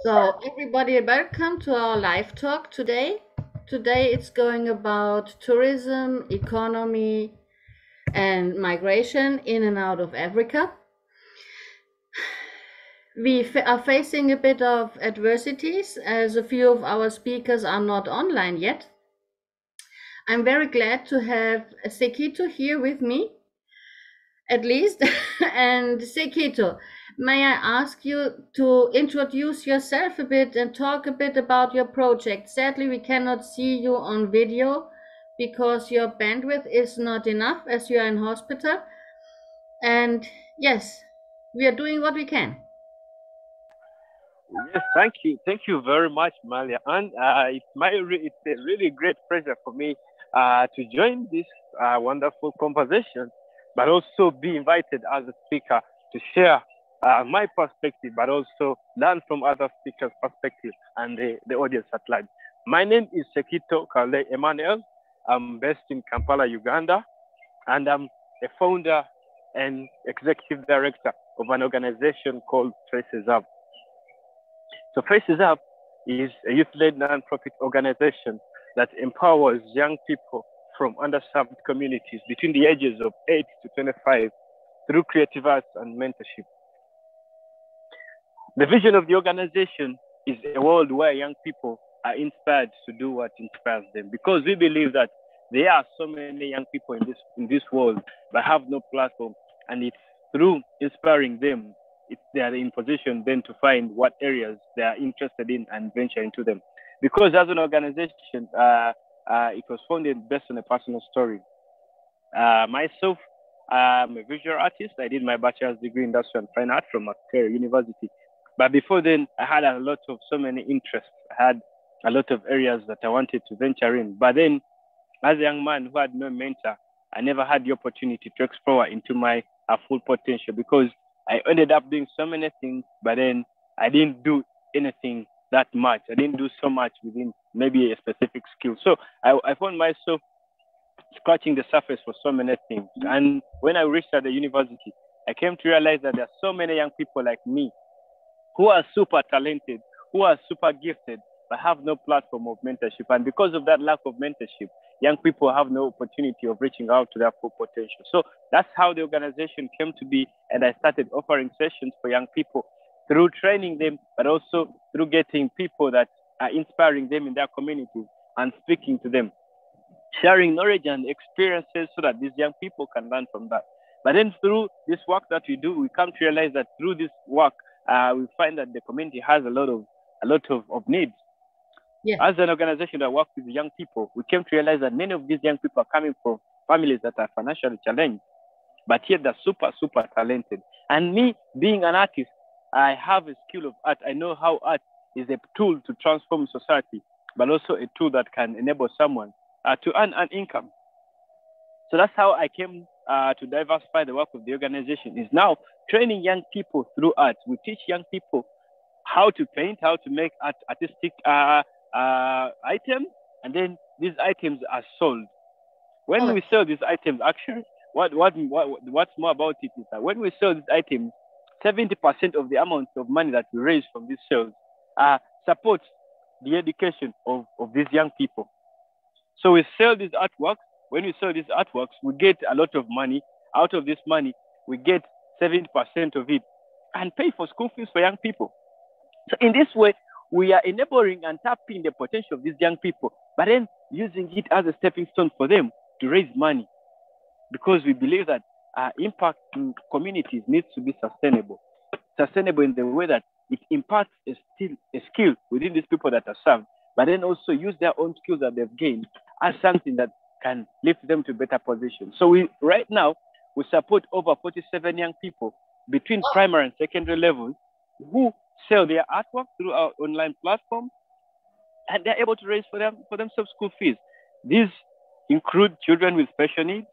So, everybody, welcome to our live talk today. Today it's going about tourism, economy, and migration in and out of Africa. We are facing a bit of adversities as a few of our speakers are not online yet. I'm very glad to have Ssekitto here with me, at least. And Ssekitto, may I ask you to introduce yourself a bit and talk a bit about your project? Sadly, we cannot see you on video because your bandwidth is not enough as you are in hospital. And yes, we are doing what we can. Yes, thank you very much, Malia. And it's a really great pleasure for me to join this wonderful conversation, but also be invited as a speaker to share my perspective, but also learn from other speakers' perspective and the audience at large. My name is Ssekitto Kalule Emmanuel. I'm based in Kampala, Uganda, and I'm a founder and executive director of an organization called Traces Up. So Faces Up is a youth-led nonprofit organization that empowers young people from underserved communities between the ages of 8 to 25 through creative arts and mentorship. The vision of the organization is a world where young people are inspired to do what inspires them, because we believe that there are so many young people in this world but have no platform, and it's through inspiring them they are in position then to find what areas they are interested in and venture into them. Because as an organization, it was founded based on a personal story. Myself, I'm a visual artist. I did my bachelor's degree in industrial and fine art from Makerere University. But before then, I had so many interests. I had a lot of areas that I wanted to venture in. But then, as a young man who had no mentor, I never had the opportunity to explore into my full potential, because I ended up doing so many things, but then I didn't do anything that much. I didn't do so much within maybe a specific skill. So I found myself scratching the surface for so many things. And when I reached at the university, I came to realize that there are so many young people like me who are super talented, who are super gifted, but have no platform of mentorship. And because of that lack of mentorship, young people have no opportunity of reaching out to their full potential. So that's how the organization came to be. And I started offering sessions for young people through training them, but also through getting people that are inspiring them in their communities and speaking to them, sharing knowledge and experiences so that these young people can learn from that. But then through this work that we do, we come to realize that through this work, we find that the community has a lot of needs. Yeah. As an organization that works with young people, we came to realize that many of these young people are coming from families that are financially challenged, but yet they're super, super talented. And me, being an artist, I have a skill of art. I know how art is a tool to transform society, but also a tool that can enable someone to earn an income. So that's how I came to diversify the work of the organization, is now training young people through art. We teach young people how to paint, how to make artistic items, and then these items are sold. When we sell these items, actually, what's more about it is that when we sell these items, 70% of the amount of money that we raise from these sales supports the education of these young people. So we sell these artworks. When we sell these artworks, we get a lot of money. Out of this money, we get 70% of it and pay for school fees for young people. So in this way, we are enabling and tapping the potential of these young people, but then using it as a stepping stone for them to raise money, because we believe that impact in communities needs to be sustainable. Sustainable in the way that it imparts a skill within these people that are served, but then also use their own skills that they've gained as something that can lift them to better positions. So right now, we support over 47 young people between primary and secondary levels who sell their artwork through our online platform, and they're able to raise for themselves school fees. These include children with special needs,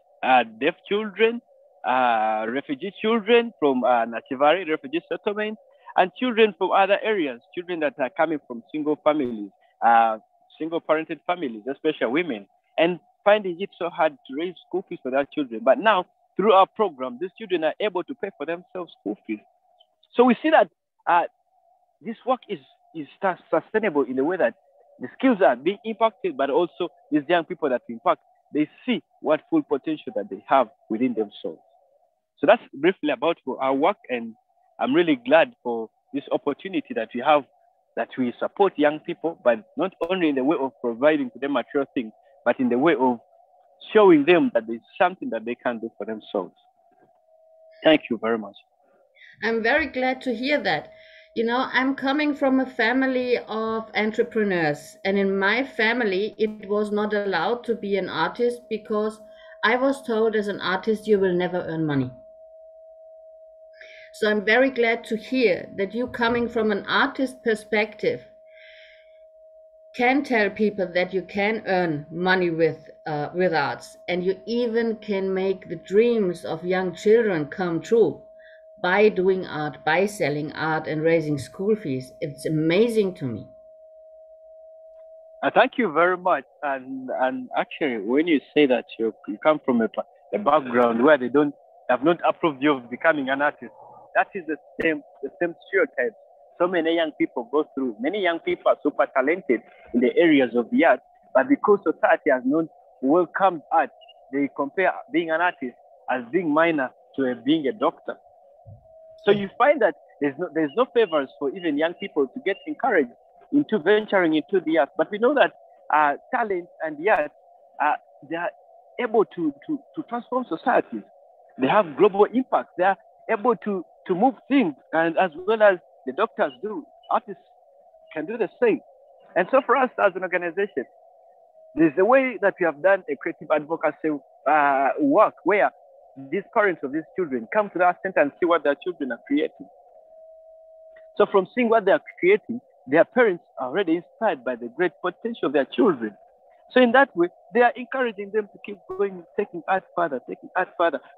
deaf children, refugee children from Nachivari refugee settlement, and children from other areas, children that are coming from single families, single-parented families, especially women, and finding it so hard to raise school fees for their children. But now, through our program, these children are able to pay for themselves school fees. So we see that this work is is sustainable in the way that the skills are being impacted, but also these young people that we impact, they see what full potential that they have within themselves. So that's briefly about our work, and I'm really glad for this opportunity that we have, that we support young people, but not only in the way of providing to them material things, but in the way of showing them that there's something that they can do for themselves. Thank you very much. I'm very glad to hear that. You know, I'm coming from a family of entrepreneurs, and in my family, it was not allowed to be an artist because I was told as an artist, you will never earn money. So I'm very glad to hear that you, coming from an artist perspective, can tell people that you can earn money with arts, and you even can make the dreams of young children come true by doing art, by selling art and raising school fees. It's amazing to me. Thank you very much. And actually, when you say that you come from a background where they have not approved you of becoming an artist, that is the same stereotype so many young people go through. Many young people are super talented in the areas of the art, but because society has not welcomed art, they compare being an artist as being minor to being a doctor. So you find that there's no favors for even young people to get encouraged into venturing into the arts. But we know that talent and the arts, they are able to transform societies. They have global impact. They are able to move things, and as well as the doctors do, artists can do the same. And so for us as an organization, there's a way that we have done a creative advocacy work where these parents of these children come to our center and see what their children are creating. So from seeing what they are creating, their parents are already inspired by the great potential of their children. So in that way, they are encouraging them to keep going, taking art further.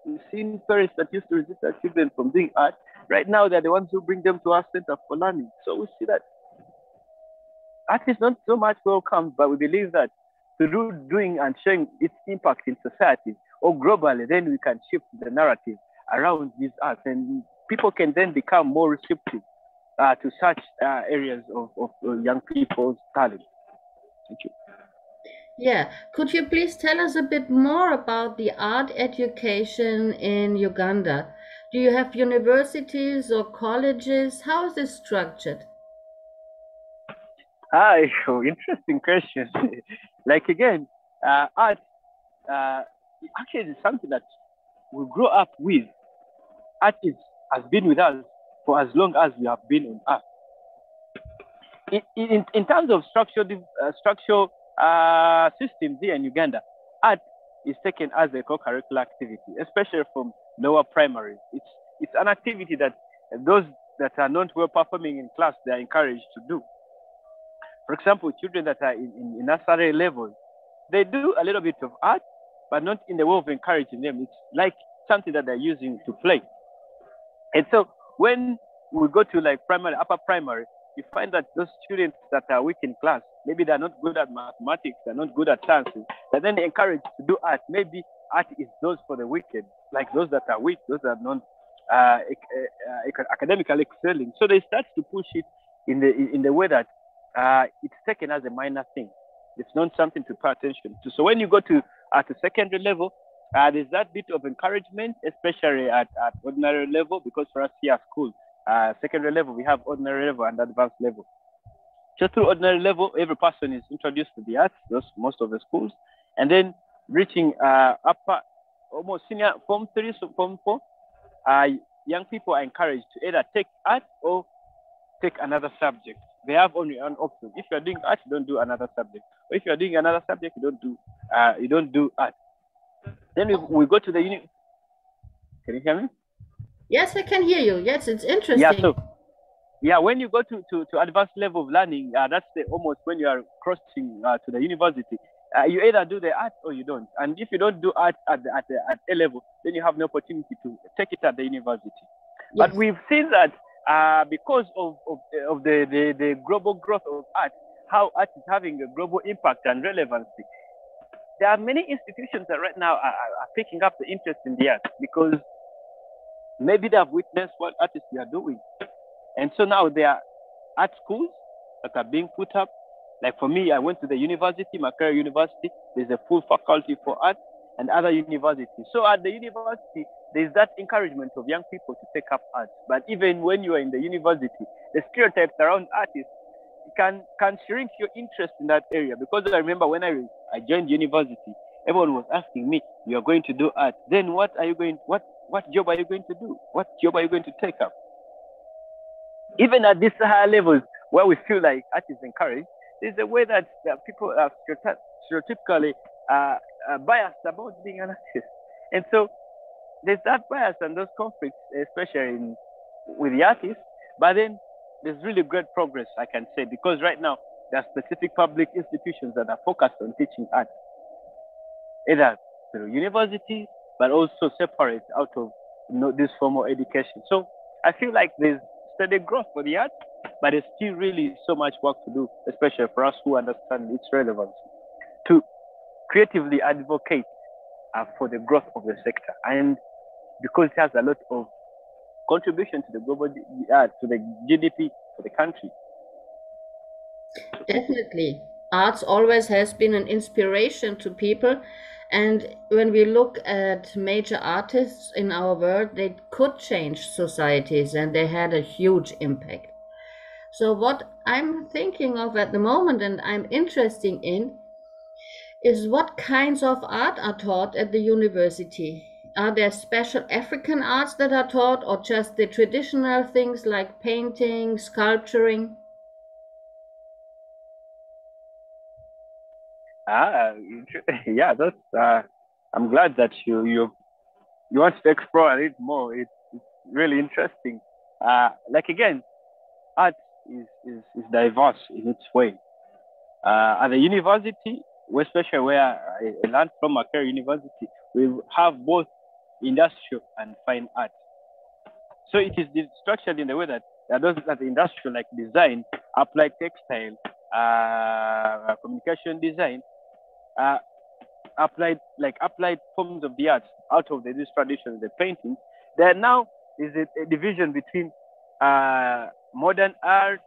We've seen parents that used to resist their children from doing art. Right now, they're the ones who bring them to our center for learning. So we see that art is not so much welcome, but we believe that through doing and showing its impact in society or globally, then we can shift the narrative around these arts, and people can then become more receptive to such areas of young people's talent. Thank you. Yeah, could you please tell us a bit more about the art education in Uganda? Do you have universities or colleges? How is this structured? Interesting question. Like again, art actually is something that we grow up with. Art has been with us for as long as we have been on earth. In terms of structural systems here in Uganda, art is taken as a co-curricular activity, especially from lower primary. It's an activity that those that are not well performing in class, they are encouraged to do. For example, children that are in nursery level, they do a little bit of art, but not in the way of encouraging them. It's like something that they're using to play. And so when we go to like primary, upper primary, you find that those students that are weak in class, maybe they're not good at mathematics, they're not good at sciences, they're then encouraged to do art. Maybe art is those for the wicked, like those that are weak, those that are not academically excelling. So they start to push it in the way that it's taken as a minor thing. It's not something to pay attention to. So when you go to at the secondary level, there's that bit of encouragement, especially at ordinary level, because for us here at school, secondary level, we have ordinary level and advanced level. Just through ordinary level, every person is introduced to the arts, most of the schools, and then reaching upper, almost senior form 3, so form 4, young people are encouraged to either take art or take another subject. They have only one option. If you're doing art, you don't do another subject. Or if you're doing another subject, you don't do art. Then we go to the uni. Can you hear me? Yes, I can hear you. Yes, it's interesting. Yeah, when you go to advanced level of learning, that's almost when you are crossing to the university. You either do the art or you don't. And if you don't do art at A level, then you have no opportunity to take it at the university. Yes. But we've seen that because of the global growth of art, how art is having a global impact and relevancy, there are many institutions that right now are picking up the interest in the arts because maybe they have witnessed what artists are doing. And so now there are art schools that are being put up. Like for me, I went to the university, Makerere University. There's a full faculty for art and other universities. So at the university, there's that encouragement of young people to take up art. But even when you are in the university, the stereotypes around artists can shrink your interest in that area. Because I remember when I joined university, everyone was asking me, "You are going to do art? Then what job are you going to do? What job are you going to take up?" Even at these higher levels where we feel like art is encouraged, there's a way that people are stereotypically biased about being an artist. And so there's that bias and those conflicts, especially with the artists. But then there's really great progress, I can say, because right now there are specific public institutions that are focused on teaching art, either through universities, but also separate out of this formal education. So I feel like there's steady growth for the arts, but there's still really so much work to do, especially for us who understand its relevance, to creatively advocate for the growth of the sector. And because it has a lot of contribution to the global, to the GDP for the country. Definitely. Arts always has been an inspiration to people. And when we look at major artists in our world, they could change societies and they had a huge impact. So, what I'm thinking of at the moment and I'm interested in is what kinds of art are taught at the university. Are there special African arts that are taught or just the traditional things like painting, sculpturing? Yeah, that's. I'm glad that you want to explore it more. It's really interesting. Like again, art is diverse in its way. At the university, especially where I learned from Makerere University, we have both industrial and fine art. So it is structured in the way that those that industrial like design, applied textile, communication design, applied forms of the arts out of this tradition, the painting. There now is a division between modern art,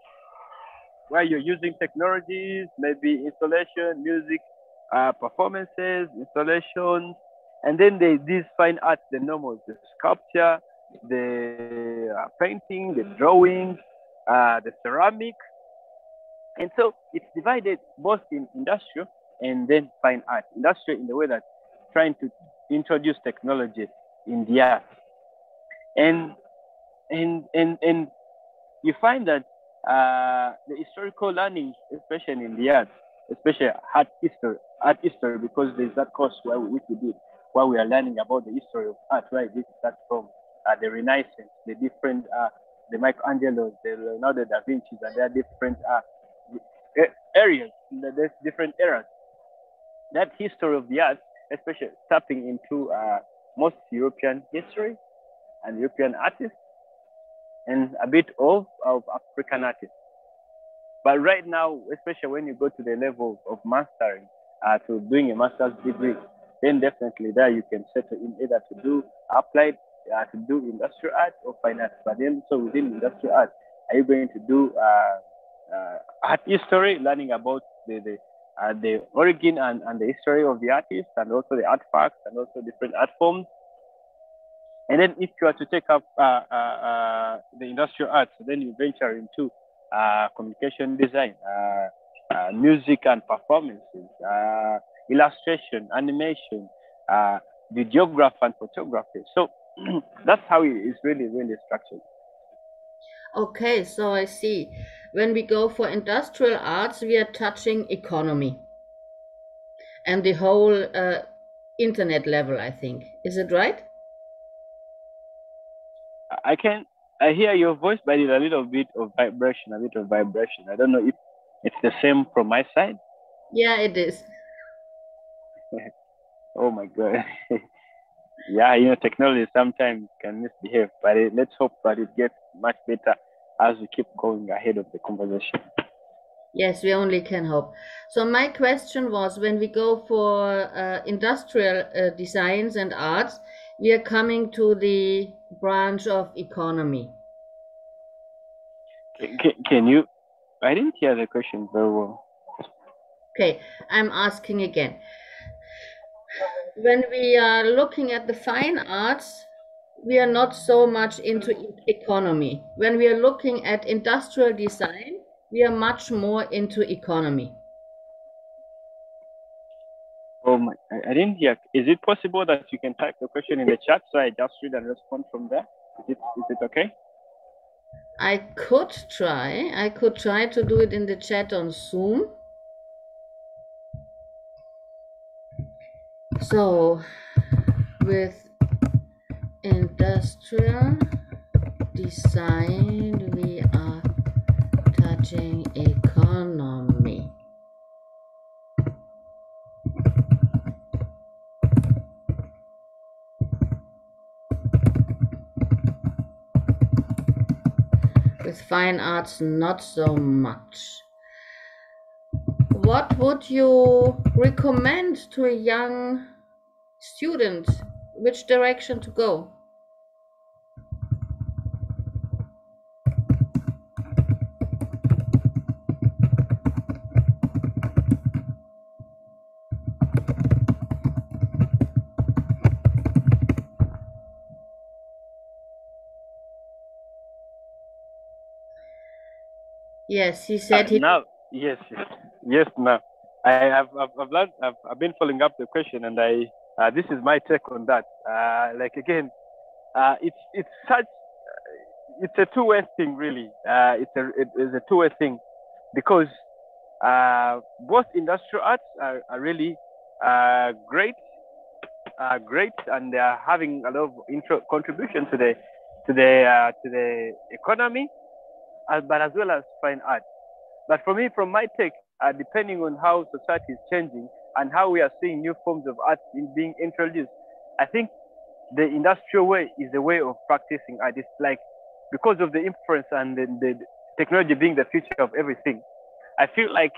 where you're using technologies, maybe installation, music, performances, installations, and then there's these fine arts, the normal, the sculpture, the painting, the drawing, the ceramic. And so it's divided both in industrial and then fine art. Industrial in the way that trying to introduce technology in the art. And you find that the historical learning, especially in the arts, especially art history, because there's that course which we did, where we are learning about the history of art, right? This starts from the Renaissance, the different, the Michelangelos, the Leonardo da Vinci's, and there are different areas, there's different eras. That history of the arts, especially tapping into most European history and European artists, and a bit of African artists. But right now, especially when you go to the level of mastering, to doing a master's degree, then definitely there you can settle in either to do applied, to do industrial art or fine art. But then, so within industrial art, are you going to do art history, learning about the origin and the history of the artist, and also the artifacts, and also different art forms? And then if you are to take up the industrial arts, then you venture into communication design, music and performances, illustration, animation, videography and photography. So that's how it is really, really structured. Okay, so I see. When we go for industrial arts, we are touching economy and the whole internet level, I think. Is it right? I hear your voice, but it's a little bit of vibration. I don't know if it's the same from my side. Yeah, it is. Oh my God. Yeah, technology sometimes can misbehave, but let's hope that it gets much better as we keep going ahead of the conversation. Yes, we only can hope. So my question was, when we go for industrial designs and arts, we are coming to the branch of economy. Can you I didn't hear the question very well. Okay, I'm asking again. When we are looking at the fine arts, we are not so much into economy. When we are looking at industrial design, we are much more into economy. Oh my, I didn't hear. Is it possible that you can type the question in the chat so I just read and respond from there? Is it okay? I could try. I could try to do it in the chat on Zoom. So, with industrial design, we are touching economy. With fine arts, not so much. What would you recommend to a young student? Which direction to go? Yes, he said he. Now, yes. Now, I've learned. I've been following up the question, and this is my take on that. Like again, it's such. It's a two-way thing, really. It is a two-way thing, because both industrial arts are really great, and they are having a lot of contribution to the economy, but as well as fine art. But for me, from my take, depending on how society is changing and how we are seeing new forms of art being introduced, I think the industrial way is the way of practicing art. It's like, because of the influence and the technology being the future of everything, I feel like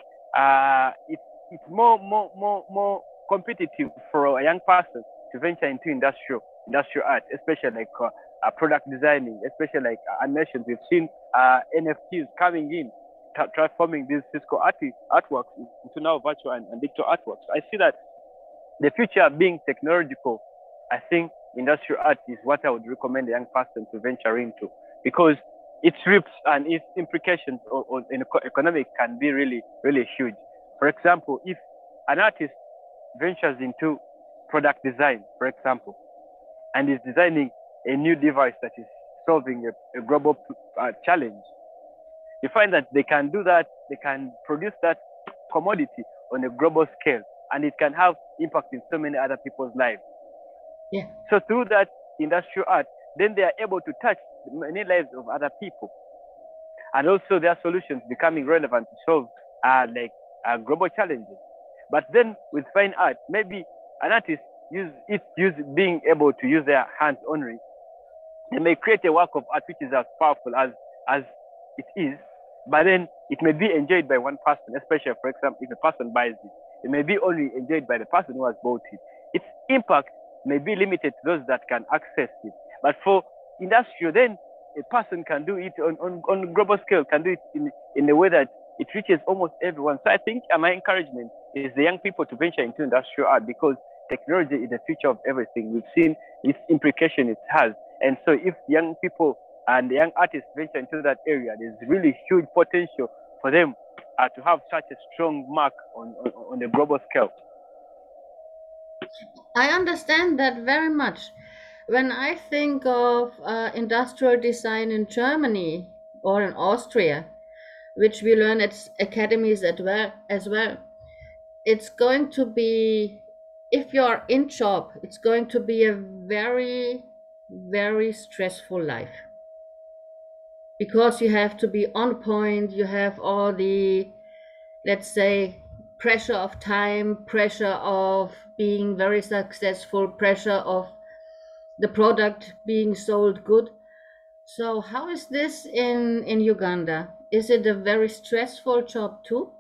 it's more competitive for a young person to venture into industrial art, especially like product designing, especially like animations. We've seen NFTs coming in, transforming these physical artworks into now virtual and digital artworks. I see that the future being technological. I think industrial art is what I would recommend a young person to venture into, because its roots and its implications in economic can be really, really huge. For example, if an artist ventures into product design, for example, and is designing a new device that is solving a global challenge, you find that they can do that, they can produce that commodity on a global scale, and it can have impact in so many other people's lives. Yeah. So through that industrial art, then they are able to touch many lives of other people, and also their solutions becoming relevant to solve global challenges. But then with fine art, maybe an artist being able to use their hands only, they may create a work of art which is as powerful as it is, but then it may be enjoyed by one person, especially, for example, if a person buys it. It may be only enjoyed by the person who has bought it. Its impact may be limited to those that can access it. But for industrial, then a person can do it on global scale, can do it in a way that it reaches almost everyone. So I think my encouragement is the young people to venture into industrial art, because technology is the future of everything. We've seen its implication it has. And so if young people and the young artists venture into that area, there's really huge potential for them to have such a strong mark on the global scale. I understand that very much. When I think of industrial design in Germany or in Austria, which we learn at academies as well, it's going to be, if you're in job, it's going to be a very, very stressful life, because you have to be on point. You have all the, let's say, pressure of time, pressure of being very successful, pressure of the product being sold good. So how is this in Uganda? Is it a very stressful job too?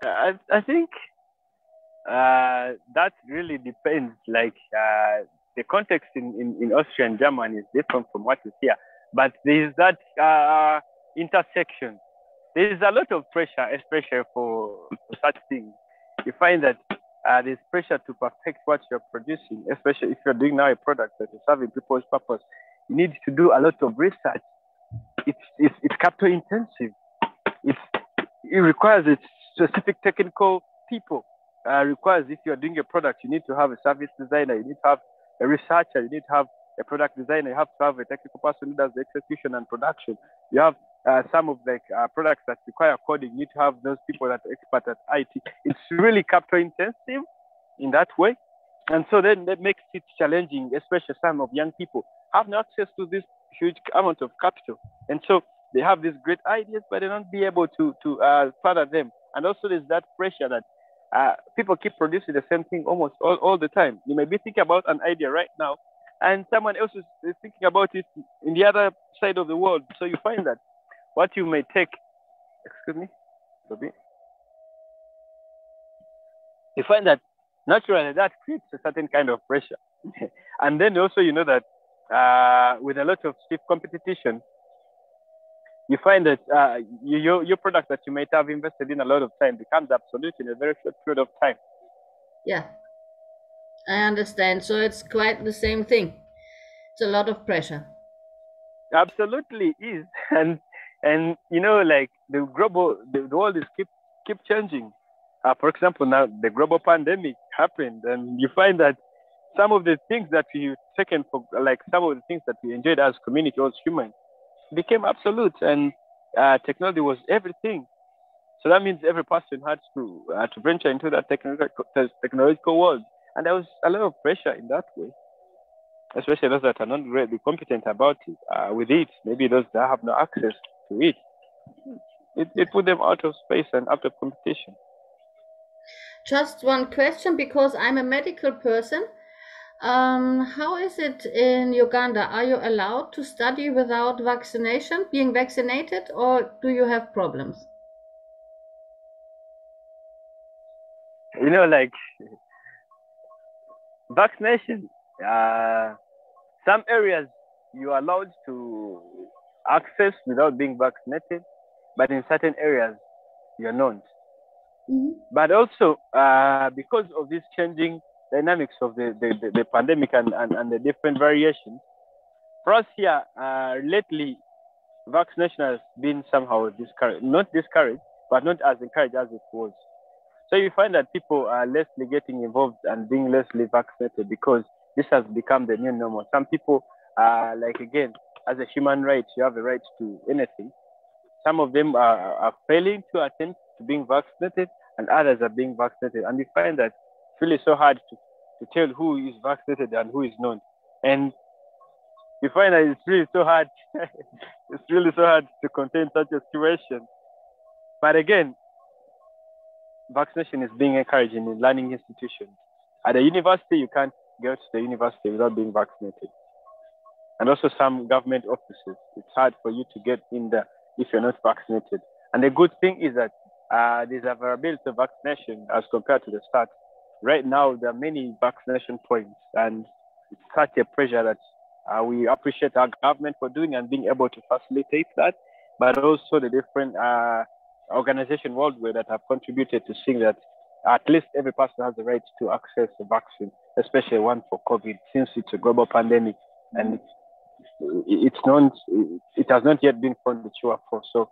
I think that really depends. Like the context in Austria and Germany is different from what is here. but there is that intersection. There is a lot of pressure, especially for such things. You find that there's pressure to perfect what you're producing, especially if you're doing now a product that is serving people's purpose. You need to do a lot of research. It's capital intensive. It requires a specific technical people. Requires, if you're doing a product, you need to have a service designer, you need to have a researcher, you need to have a product designer, you have to have a technical person who does the execution and production. You have some of the products that require coding, you need to have those people that are expert at IT. It's really capital intensive in that way. And so then that makes it challenging, especially some of young people have no access to this huge amount of capital. And so they have these great ideas, but they don't be able to further them. And also there's that pressure that people keep producing the same thing almost all the time. You may be thinking about an idea right now, and someone else is thinking about it in the other side of the world. So you find that what you may take, you find that naturally that creates a certain kind of pressure. And then also, you know that with a lot of stiff competition, you find that your product that you might have invested in a lot of time becomes obsolete in a very short period of time. Yeah, I understand. So it's quite the same thing. It's a lot of pressure. Absolutely is. And you know, like the world is keep changing. For example, now the global pandemic happened, and you find that some of the things that we taken for, like some of the things that we enjoyed as community, as humans, became absolute, and technology was everything. So that means every person had to venture into that technological world, and there was a lot of pressure in that way, especially those that are not really competent about it. With it, maybe those that have no access to it. It put them out of space and out of competition. Just one question, because I'm a medical person. How is it in Uganda? Are you allowed to study without vaccination, being vaccinated, or do you have problems? You know, like vaccination, some areas you are allowed to access without being vaccinated, but in certain areas you're not. Mm-hmm. But also, because of this changing dynamics of the pandemic and the different variations, for us here, lately, vaccination has been somehow discouraged, not discouraged, but not as encouraged as it was. So you find that people are lessly getting involved and being lessly vaccinated because this has become the new normal. Some people, like again, as a human right, you have a right to anything. Some of them are failing to attempt to being vaccinated, and others are being vaccinated. And you find that it's really so hard to tell who is vaccinated and who is not. And you find that it's really so hard. It's really so hard to contain such a situation. But again, vaccination is being encouraged in learning institutions. At a university, you can't go to the university without being vaccinated. And also some government offices, it's hard for you to get in there if you're not vaccinated. And the good thing is that there's availability of vaccination as compared to the start. Right now, there are many vaccination points, and it's such a pressure that we appreciate our government for doing and being able to facilitate that, but also the different organizations worldwide that have contributed to seeing that at least every person has the right to access the vaccine, especially one for COVID, since it's a global pandemic and it has not yet been found the cure for. So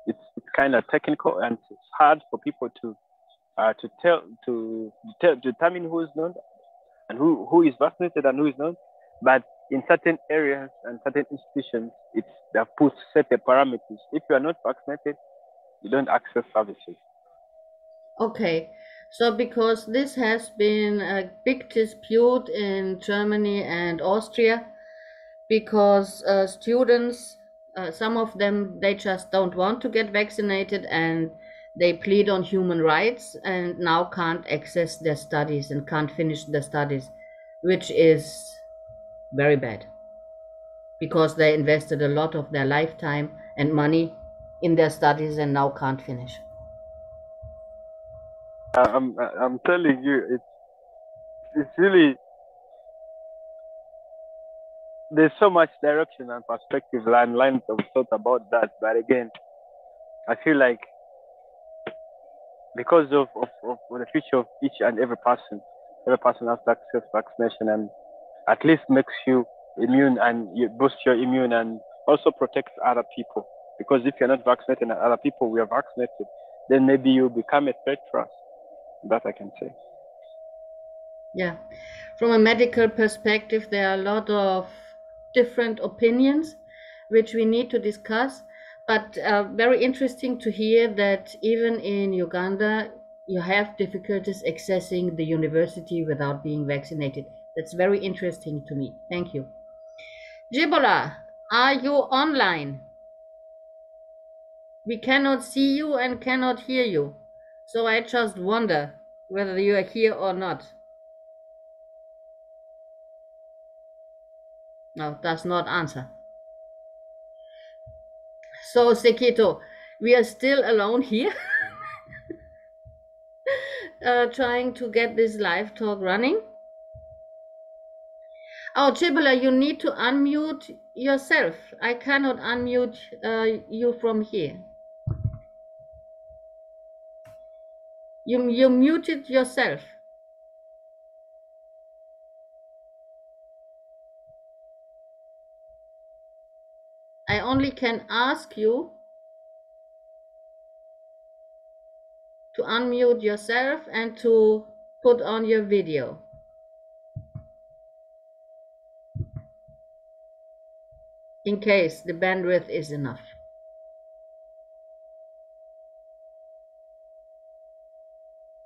it's kind of technical, and it's hard for people to determine who is not and who is vaccinated and who is not. But in certain areas and certain institutions, they have put certain parameters. If you are not vaccinated, you don't access services. Okay, so because this has been a big dispute in Germany and Austria, because students, some of them, they just don't want to get vaccinated and they plead on human rights and now can't access their studies and can't finish their studies, which is very bad because they invested a lot of their lifetime and money in their studies and now can't finish. I'm telling you, it's really there's so much direction and perspective and lines of thought about that. But again, I feel like because of the future of each and every person has to access vaccination, and at least makes you immune, and you boost your immune, and also protects other people. Because if you're not vaccinated and other people we are vaccinated, then maybe you become a threat for us. That I can say. Yeah. From a medical perspective, there are a lot of different opinions which we need to discuss. But very interesting to hear that even in Uganda, you have difficulties accessing the university without being vaccinated. That's very interesting to me. Thank you. Jibola, are you online? We cannot see you and cannot hear you. So I just wonder whether you are here or not. No, does not answer. So, Ssekitto, we are still alone here, trying to get this live talk running. Oh, Jibola, you need to unmute yourself. I cannot unmute you from here. You muted yourself. I only can ask you to unmute yourself and to put on your video. In case the bandwidth is enough.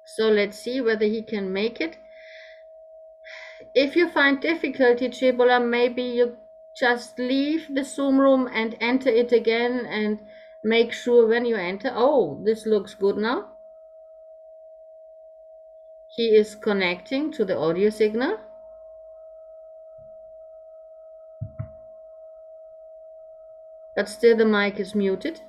So let's see whether he can make it. If you find difficulty, Jibola, maybe you just leave the Zoom room and enter it again and make sure when you enter. Oh, this looks good now. He is connecting to the audio signal. But still the mic is muted.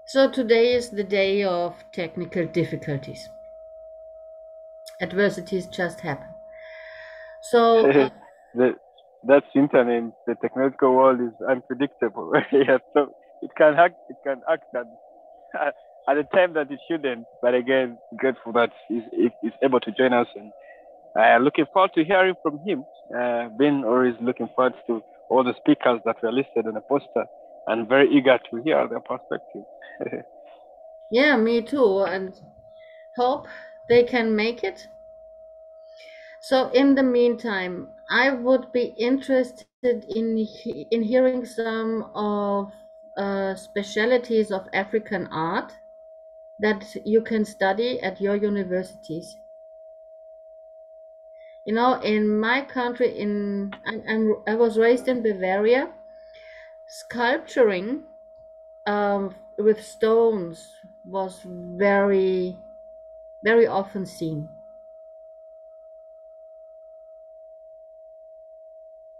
So today is the day of technical difficulties. Adversities just happen. So that's internet. The technological world is unpredictable. Yeah, so it can act at a time that it shouldn't. But again, grateful that he's able to join us, and looking forward to hearing from him. Been always looking forward to all the speakers that were listed on the poster, and very eager to hear their perspective. Yeah, me too, and hope they can make it. So in the meantime, I would be interested in hearing some of specialities of African art that you can study at your universities. You know, in my country, I was raised in Bavaria. Sculpturing with stones was very, very often seen.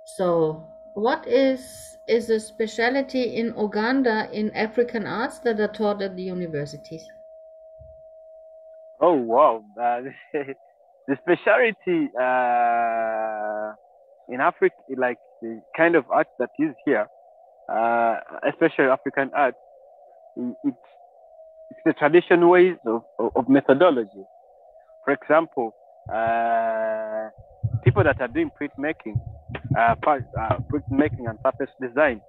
So, what is a specialty in Uganda in African arts that are taught at the universities? Oh wow! The specialty in Africa, like the kind of art that is here, especially African art, it's the traditional ways of methodology. For example, people that are doing printmaking, printmaking and surface design,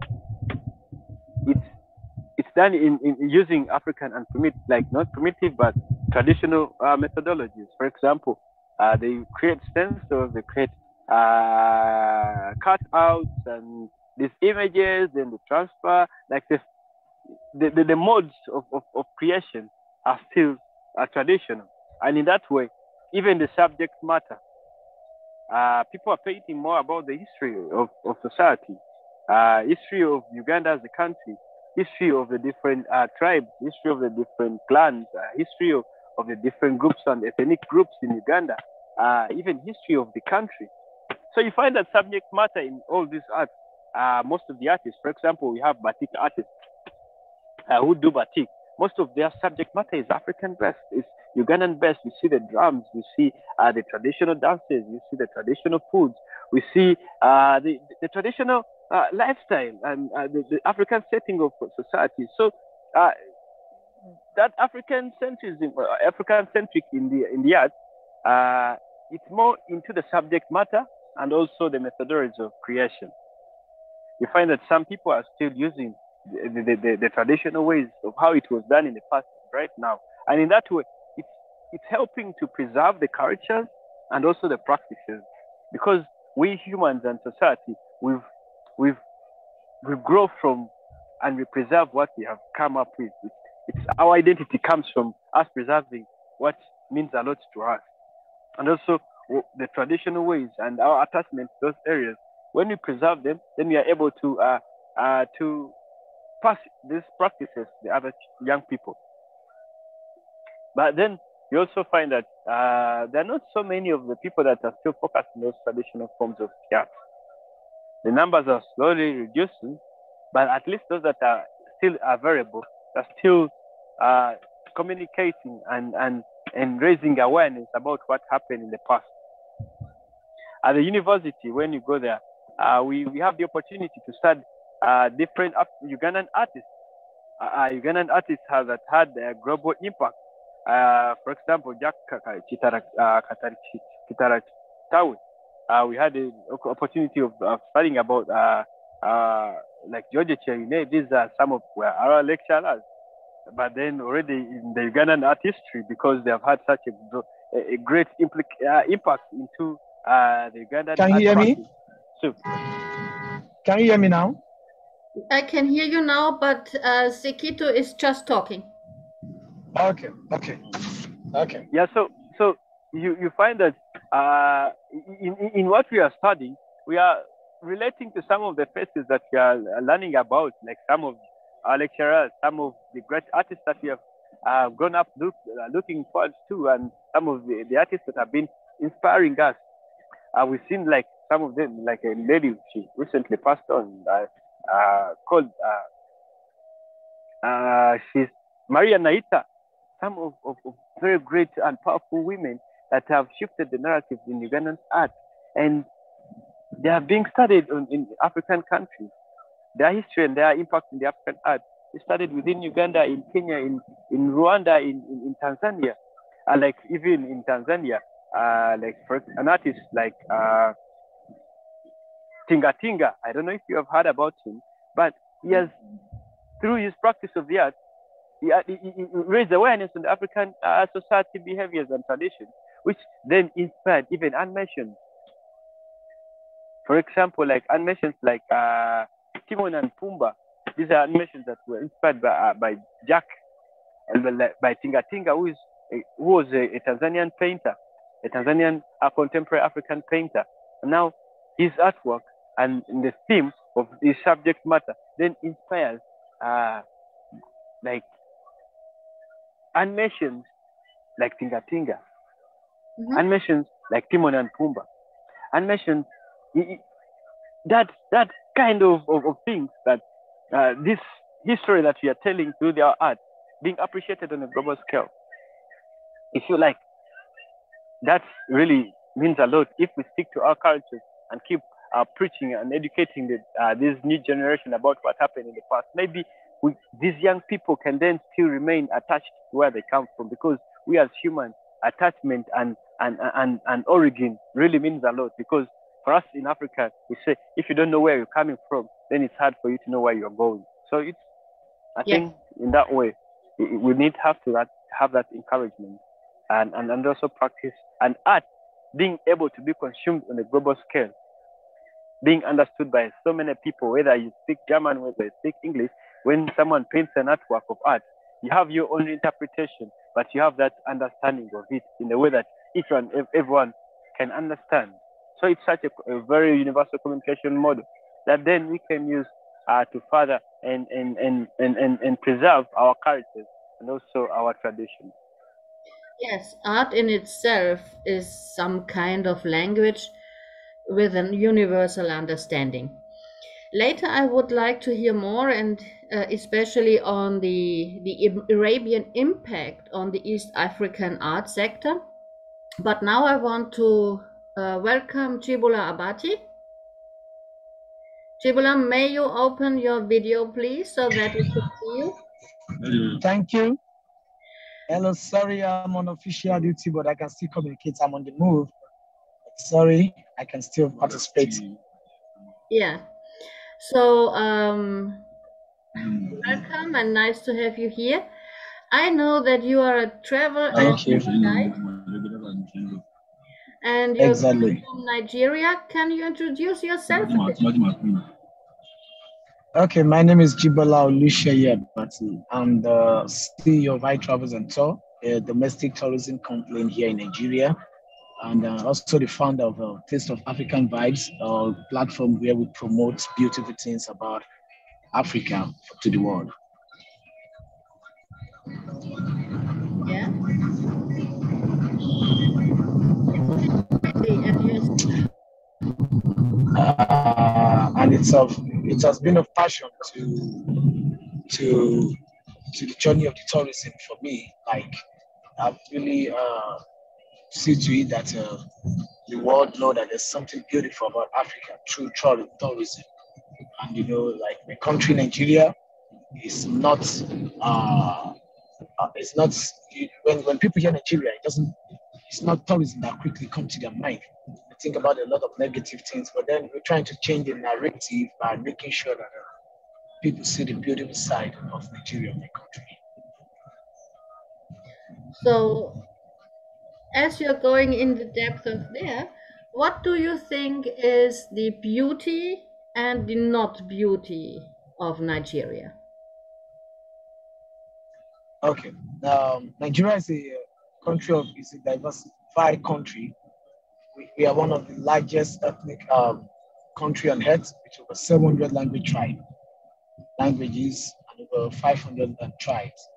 it's done in using African and not primitive but traditional methodologies. For example, they create stencils, they create cutouts and these images, then the transfer, like the modes of creation are still traditional, and in that way, even the subject matter. People are painting more about the history of society, history of Uganda as a country, history of the different tribes, history of the different clans, history of the different groups and ethnic groups in Uganda, even history of the country. So you find that subject matter in all these arts. Most of the artists, for example, we have batik artists who do batik. Most of their subject matter is African based. Ugandan based. We see the drums, we see the traditional dances, we see the traditional foods, we see the traditional lifestyle and the African setting of society. So that African centrism, African centric in the art, it's more into the subject matter and also the methodology of creation. You find that some people are still using the traditional ways of how it was done in the past right now, and in that way, it's helping to preserve the cultures and also the practices, because we humans and society we've grown from and we preserve what we have come up with. It's our identity comes from us preserving what means a lot to us, and also the traditional ways and our attachment to those areas. When we preserve them, then we are able to pass these practices to the other young people. But then you also find that there are not so many of the people that are still focused on those traditional forms of art. The numbers are slowly reducing, but at least those that are still available are still communicating and raising awareness about what happened in the past. At the university, when you go there, we have the opportunity to study different Ugandan artists. Ugandan artists have had a global impact. For example, Jack Kitarachawe. We had the opportunity of studying about like George Cheyune. These are some of our lecturers. But then already in the Ugandan art history, because they have had such a great impact into the Ugandan. Can you hear me? So, can you hear me now? I can hear you now, but Ssekitto is just talking. Okay. Yeah. So you find that in what we are studying, we are relating to some of the faces that we are learning about, like some of our lecturers, some of the great artists that we have grown up looking forward to, and some of the artists that have been inspiring us. We've seen like some of them, like a lady she recently passed on, called she's Maria Naita. Some of very great and powerful women that have shifted the narrative in Ugandan art, and they are being studied in African countries. Their history and their impact in the African art is studied within Uganda, in Kenya, in Rwanda, in Tanzania, like even in Tanzania, like for an artist like Tinga Tinga. I don't know if you have heard about him, but he has, through his practice of the art, he raised awareness on the African society behaviors and traditions, which then inspired even animations. For example, like animations like Timon and Pumbaa. These are animations that were inspired by Jack and by Tinga Tinga, who was a Tanzanian painter, a Tanzanian contemporary African painter. And now his artwork and the theme of his subject matter then inspires like animations like Tinga Tinga, animations like Timon and Pumbaa, animations, that kind of things, that this history that we are telling through their art being appreciated on a global scale. If you like, that really means a lot if we stick to our cultures and keep preaching and educating this new generation about what happened in the past. Maybe these young people can then still remain attached to where they come from, because we as humans, attachment and origin really means a lot. Because for us in Africa, we say if you don't know where you're coming from, then it's hard for you to know where you're going. So I think in that way, we need to have that encouragement and also practice and art being able to be consumed on a global scale, being understood by so many people, whether you speak German, whether you speak English. When someone paints an artwork of art, you have your own interpretation, but you have that understanding of it in a way that everyone can understand. So it's such a very universal communication model that then we can use to further and preserve our cultures and also our traditions. Yes, art in itself is some kind of language with a universal understanding. Later, I would like to hear more, and especially on the Arabian impact on the East African art sector. But now I want to welcome Jibola Abati. Jibola, may you open your video, please, so that we can see you? Thank you. Hello, sorry, I'm on official duty, but I can still communicate. I'm on the move. Sorry, I can still participate. Yeah. So, welcome and nice to have you here. I know that you are a travel Thank you. guide, and you're Exactly. from Nigeria. Can you introduce yourself a bit? Okay, my name is Jibola Oluseye Abati. I'm the CEO of I Travels and Tour, a domestic tourism company here in Nigeria, and also the founder of Taste of African Vibes, a platform where we promote beautiful things about Africa to the world. Yeah. And it has been a passion to the journey of the tourism for me. Like I've really see to it that the world know that there's something beautiful about Africa through tourism. And like my country, Nigeria, is not it's not when people hear Nigeria, it's not tourism that quickly comes to their mind. They think about a lot of negative things, but then we're trying to change the narrative by making sure that people see the beautiful side of Nigeria, my country. So, as you're going in the depth of there, what do you think is the beauty and the not beauty of Nigeria? Okay, Nigeria is a is a diversified country. We are one of the largest ethnic country on earth, with over 700 languages and over 500 tribes.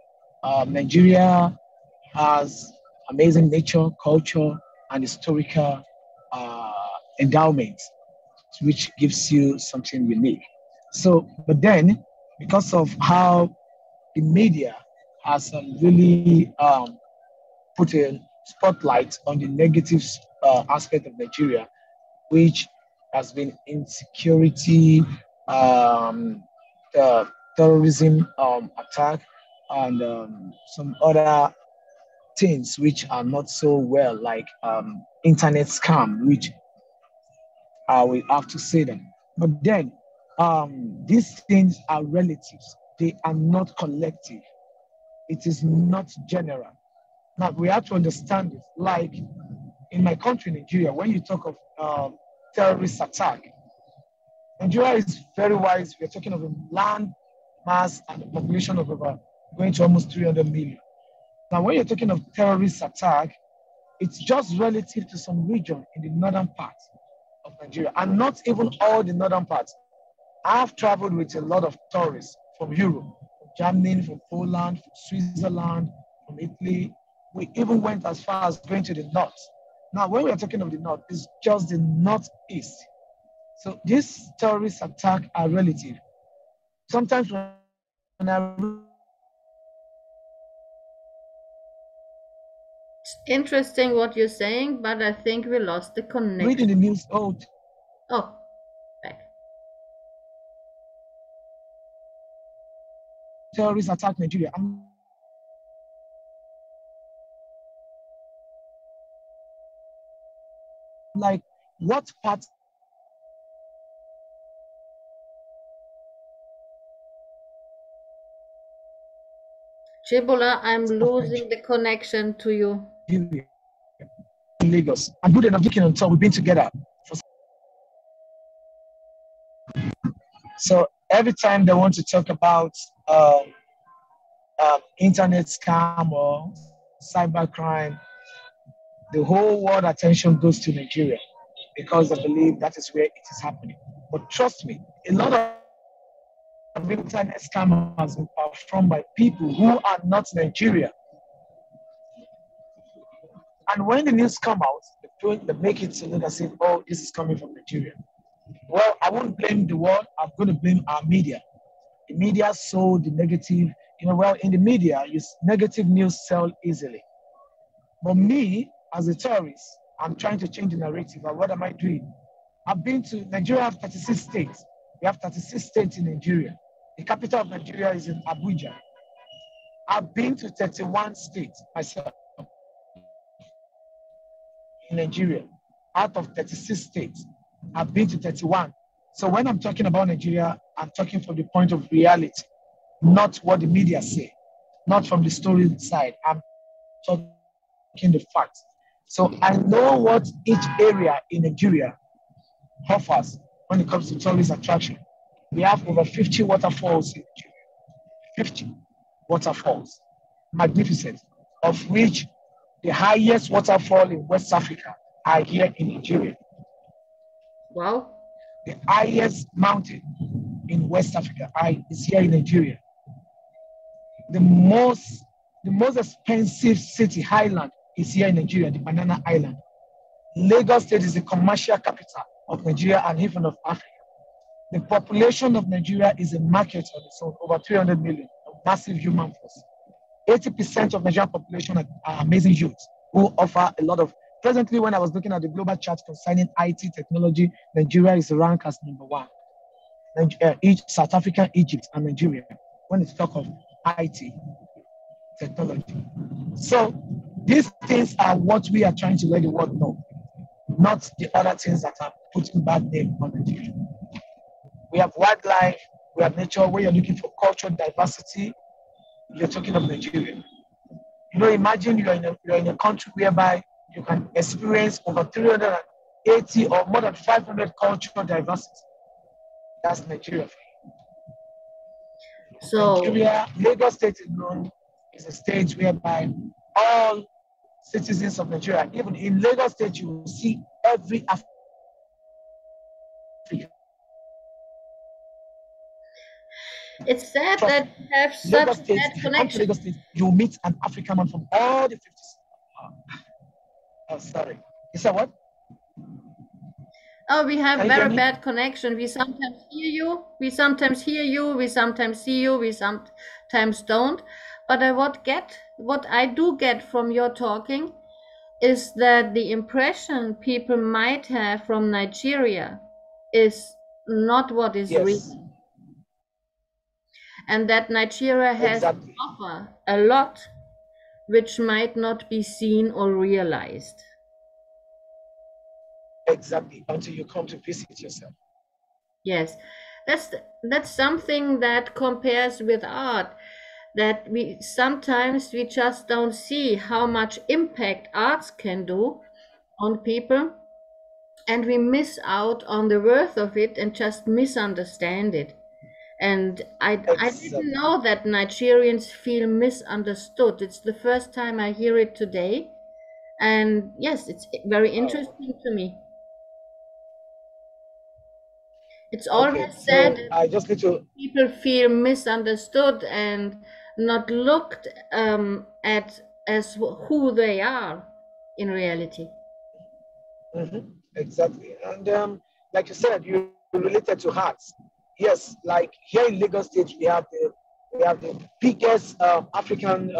Nigeria has amazing nature, culture, and historical endowments, which gives you something unique. So, but then, because of how the media has really put a spotlight on the negative aspect of Nigeria, which has been insecurity, uh, terrorism attack, and some other things which are not so well, like internet scam, which I will have to say them. But then these things are relatives. They are not collective. It is not general. Now we have to understand this. Like in my country, Nigeria, when you talk of terrorist attack, Nigeria is very wise. We're talking of a land mass and a population of over going to almost 300 million. Now, when you're talking of terrorist attack, it's just relative to some region in the northern part of Nigeria, and not even all the northern parts. I've traveled with a lot of tourists from Europe, from Germany, from Poland, from Switzerland, from Italy. We even went as far as going to the north. Now, when we are talking of the north, it's just the northeast. So these terrorist attacks are relative. Sometimes when I It's interesting what you're saying, but I think we lost the connection. read in the news, oh, back. Terrorists attack Nigeria. I'm like, what part? Jibola, I'm losing the connection to you. In Lagos. I'm good enough looking on top. We've been together. So every time they want to talk about internet scam or cybercrime, the whole world attention goes to Nigeria because they believe that is where it is happening. But trust me, a lot of internet scam has been performed by people who are not Nigeria. And when the news come out, they make it to look as if, oh, this is coming from Nigeria. Well, I won't blame the world. I'm going to blame our media. The media sold the negative. Well, in the media, negative news sell easily. But me, as a tourist, I'm trying to change the narrative. And what am I doing? I've been to Nigeria, have 36 states. We have 36 states in Nigeria. The capital of Nigeria is in Abuja. I've been to 31 states myself in Nigeria. Out of 36 states, I've been to 31. So when I'm talking about Nigeria, I'm talking from the point of reality, not what the media say, not from the story side. I'm talking the facts. So I know what each area in Nigeria offers when it comes to tourist attraction. We have over 50 waterfalls in Nigeria. 50 waterfalls, magnificent, of which the highest waterfall in West Africa are here in Nigeria. Wow. The highest mountain in West Africa is here in Nigeria. The most expensive city, Highland, is here in Nigeria, the Banana Island. Lagos State is the commercial capital of Nigeria and even of Africa. The population of Nigeria is a market on its own, over 300 million, a massive human force. 80% of Nigerian population are amazing youths who offer a lot of. Presently, when I was looking at the global chart concerning IT technology, Nigeria is ranked as number one. South Africa, Egypt, and Nigeria, when it's talk of IT technology. So these things are what we are trying to let the world know, not the other things that are putting bad name on Nigeria. We have wildlife, we have nature. Where you're looking for cultural diversity, you're talking of Nigeria. Imagine you're in a country whereby you can experience over 380 or more than 500 cultural diversity. That's Nigeria for you. So Nigeria, Lagos State alone is a state whereby all citizens of Nigeria, even in Lagos State, you will see every African. It's sad that you have such a bad connection. Lagos State, you meet an African man from all the 50. Oh, sorry. You said what? Oh, we have very bad connection. We sometimes hear you, we sometimes see you, we sometimes don't. But what I do get from your talking is that the impression people might have from Nigeria is not what is real. And that Nigeria has to offer a lot which might not be seen or realized. Exactly, until you come to visit yourself. Yes, that's something that compares with art, that we sometimes just don't see how much impact arts can do on people, and we miss out on the worth of it and just misunderstand it. And I didn't know that Nigerians feel misunderstood. It's the first time I hear it today. And yes, it's very interesting to me. It's always said that people feel misunderstood and not looked at as who they are in reality. Exactly. And like you said, you related to arts. Yes, like here in Lagos State, we have the biggest African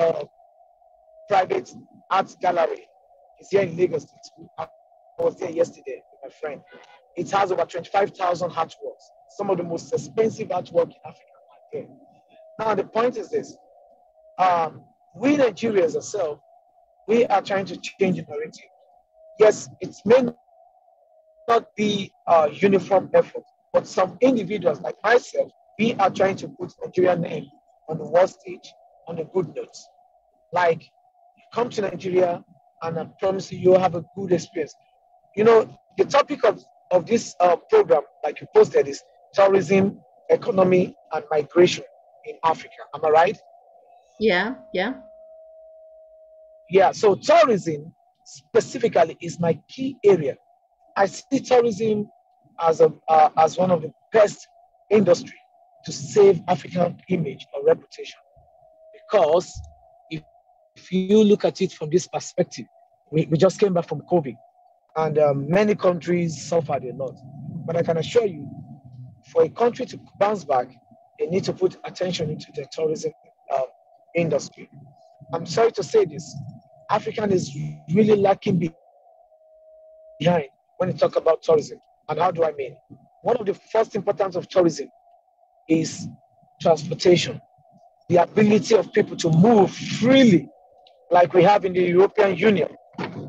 private art gallery. It's here in Lagos State. I was there yesterday with my friend. It has over 25,000 artworks. Some of the most expensive artwork in Africa are there. Now the point is this: we Nigerians ourselves, we are trying to change the narrative. Yes, it may not be a uniform effort, but some individuals like myself, we are trying to put Nigerian name on the world stage on a good note. Like, you come to Nigeria and I promise you'll have a good experience. The topic of this program, like you posted, is tourism, economy, and migration in Africa. Am I right? Yeah. Yeah, so tourism specifically is my key area. I see tourism as one of the best industry to save African image or reputation. Because if you look at it from this perspective, we just came back from COVID, and many countries suffered a lot. But I can assure you, for a country to bounce back, they need to put attention into the tourism industry. I'm sorry to say this, African is really lacking behind when you talk about tourism. And how do I mean? One of the first importance of tourism is transportation, the ability of people to move freely, like we have in the European Union.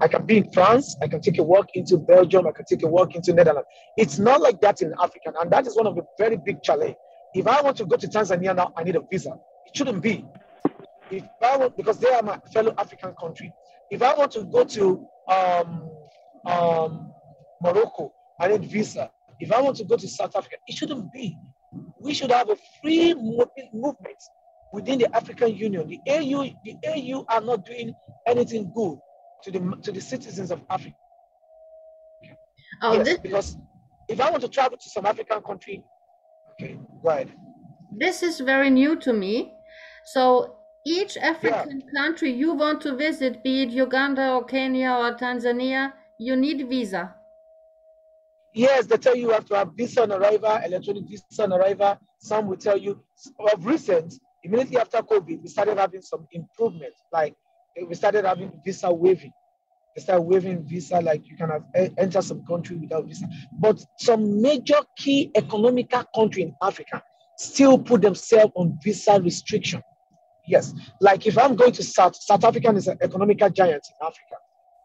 I can be in France, I can take a walk into Belgium, I can take a walk into Netherlands. It's not like that in Africa, and that is one of the very big challenges. If I want to go to Tanzania now, I need a visa. It shouldn't be. If I want, because they are my fellow African country. If I want to go to Morocco, I need visa. If I want to go to South Africa, it shouldn't be. We should have a free movement within the African Union. The AU are not doing anything good to the citizens of Africa. Oh, Yes, because if I want to travel to some African country, okay, go ahead. This is very new to me. So each African country you want to visit, be it Uganda or Kenya or Tanzania, you need visa. Yes, they tell you have to have visa on arrival, electronic visa on arrival. Some will tell you, of recent, immediately after COVID, we started having some improvement. Like we started having visa waiving. They started waiving visa, like you can have enter some country without visa. But some major key economical country in Africa still put themselves on visa restriction. Yes, like if I'm going to South Africa is an economical giant in Africa.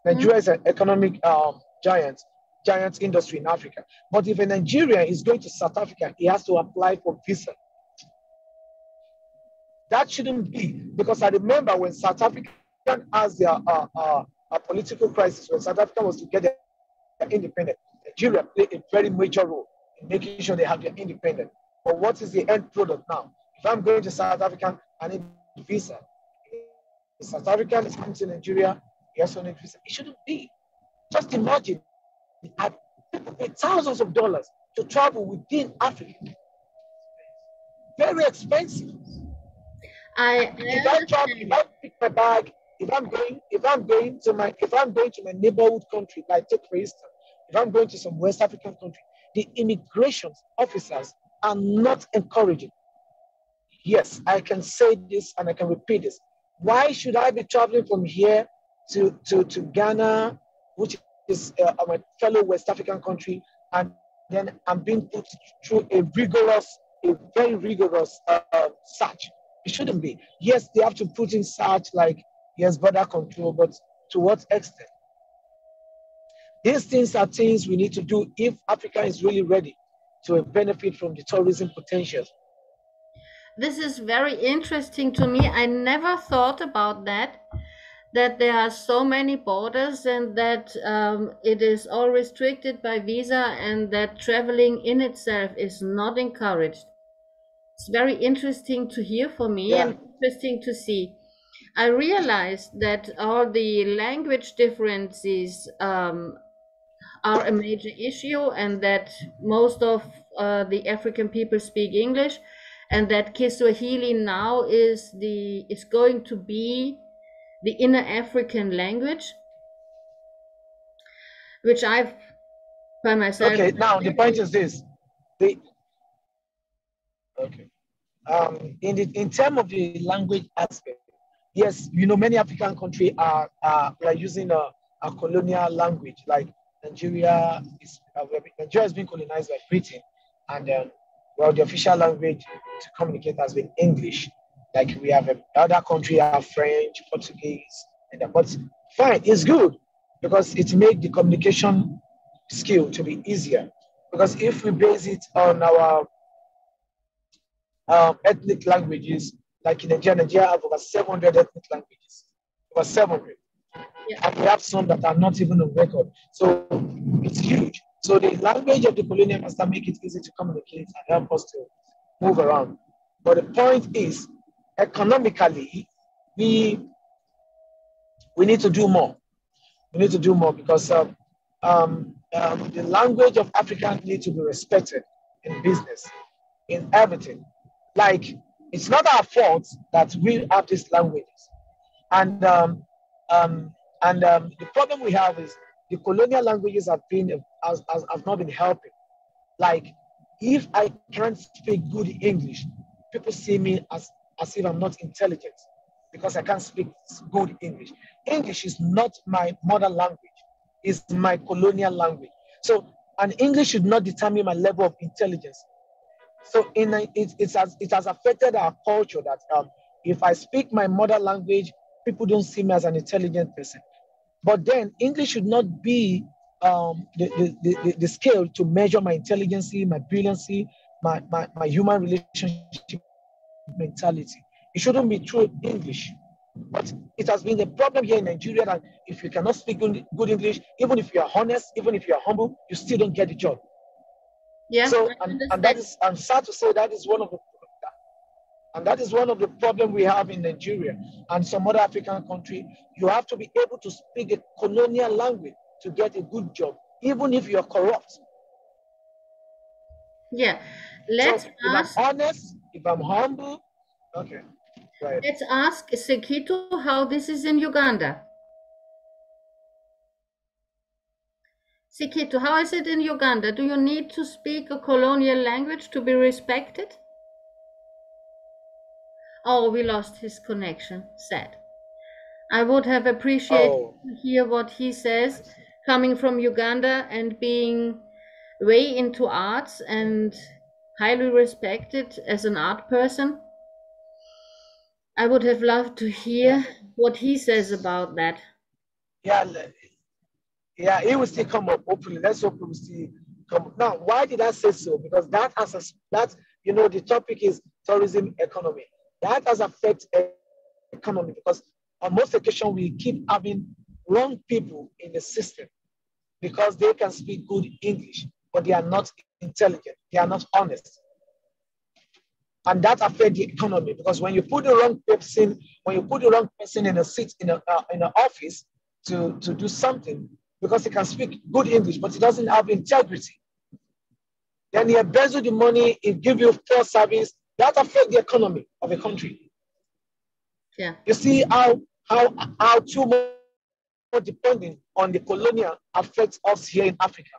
Nigeria is an economic giant industry in Africa. But if a Nigerian is going to South Africa, he has to apply for visa. That shouldn't be, because I remember when South Africa has their political crisis, when South Africa was to get their independence, Nigeria played a very major role in making sure they have their independence. But what is the end product now? If I'm going to South Africa, I need a visa. If South African is coming to Nigeria, he also needs a visa. It shouldn't be. Just imagine, people pay thousands of dollars to travel within Africa. Very expensive. If I pick my bag, if I'm going to my neighborhood country, like take for instance, if I'm going to some West African country, the immigration officers are not encouraging. Yes, I can say this and I can repeat this. Why should I be traveling from here to Ghana, which is my fellow West African country, and then I'm being put through a very rigorous search? It shouldn't be. Yes, they have to put in search, like, yes, border control, but to what extent? These things are things we need to do if Africa is really ready to benefit from the tourism potential. This is very interesting to me. I never thought about that there are so many borders and that it is all restricted by visa and that traveling in itself is not encouraged. It's very interesting to hear for me and interesting to see. I realized that all the language differences are a major issue and that most of the African people speak English and that Kiswahili now is going to be the inner African language, which I've by myself. Okay, now the point is this. In terms of the language aspect, yes, many African countries are using a colonial language. Like Nigeria has been colonized by Britain, and the official language to communicate has been English. Like we have other countries have French, Portuguese, but fine, it's good because it makes the communication skill to be easier. Because if we base it on our ethnic languages, like in Nigeria have over 700 ethnic languages, over 700. Yeah. And we have some that are not even on record. So it's huge. So the language of the colonial master make it easy to communicate and help us to move around. But the point is, economically, we need to do more. We need to do more because the language of Africa needs to be respected in business, in everything. Like, it's not our fault that we have these languages. And the problem we have is the colonial languages have not been helping. Like, if I can't speak good English, people see me as if I'm not intelligent because I can't speak good English. English is not my mother language, it's my colonial language. So, and English should not determine my level of intelligence. So it has affected our culture that if I speak my mother language, people don't see me as an intelligent person. But then English should not be the scale to measure my intelligence, my brilliancy, my human relationship mentality. It shouldn't be through English. But it has been a problem here in Nigeria that if you cannot speak good English, even if you are honest, even if you are humble, you still don't get the job. Yeah. So, and that is, I'm sad to say, that is one of the problems we have in Nigeria and some other African country. You have to be able to speak a colonial language to get a good job, even if you're corrupt. Yeah. So if I'm honest, if I'm humble, okay. Right. Let's ask Ssekitto how this is in Uganda. Ssekitto, how is it in Uganda? Do you need to speak a colonial language to be respected? Oh, we lost his connection. Sad. I would have appreciated to hear what he says, coming from Uganda and being way into arts and highly respected as an art person. I would have loved to hear what he says about that. Yeah, it will still come up. Hopefully, let's hope it will still come up. Now, why did I say so? Because that has the topic is tourism economy. That has affected economy because on most occasions we keep having wrong people in the system because they can speak good English, but they are not intelligent. They are not honest. And that affects the economy because when you put the wrong person in a seat in an office to do something, because he can speak good English, but he doesn't have integrity, then he embezzle the money, he give you poor service. That affects the economy of a country. Yeah. You see how too much depending on the colonial affects us here in Africa.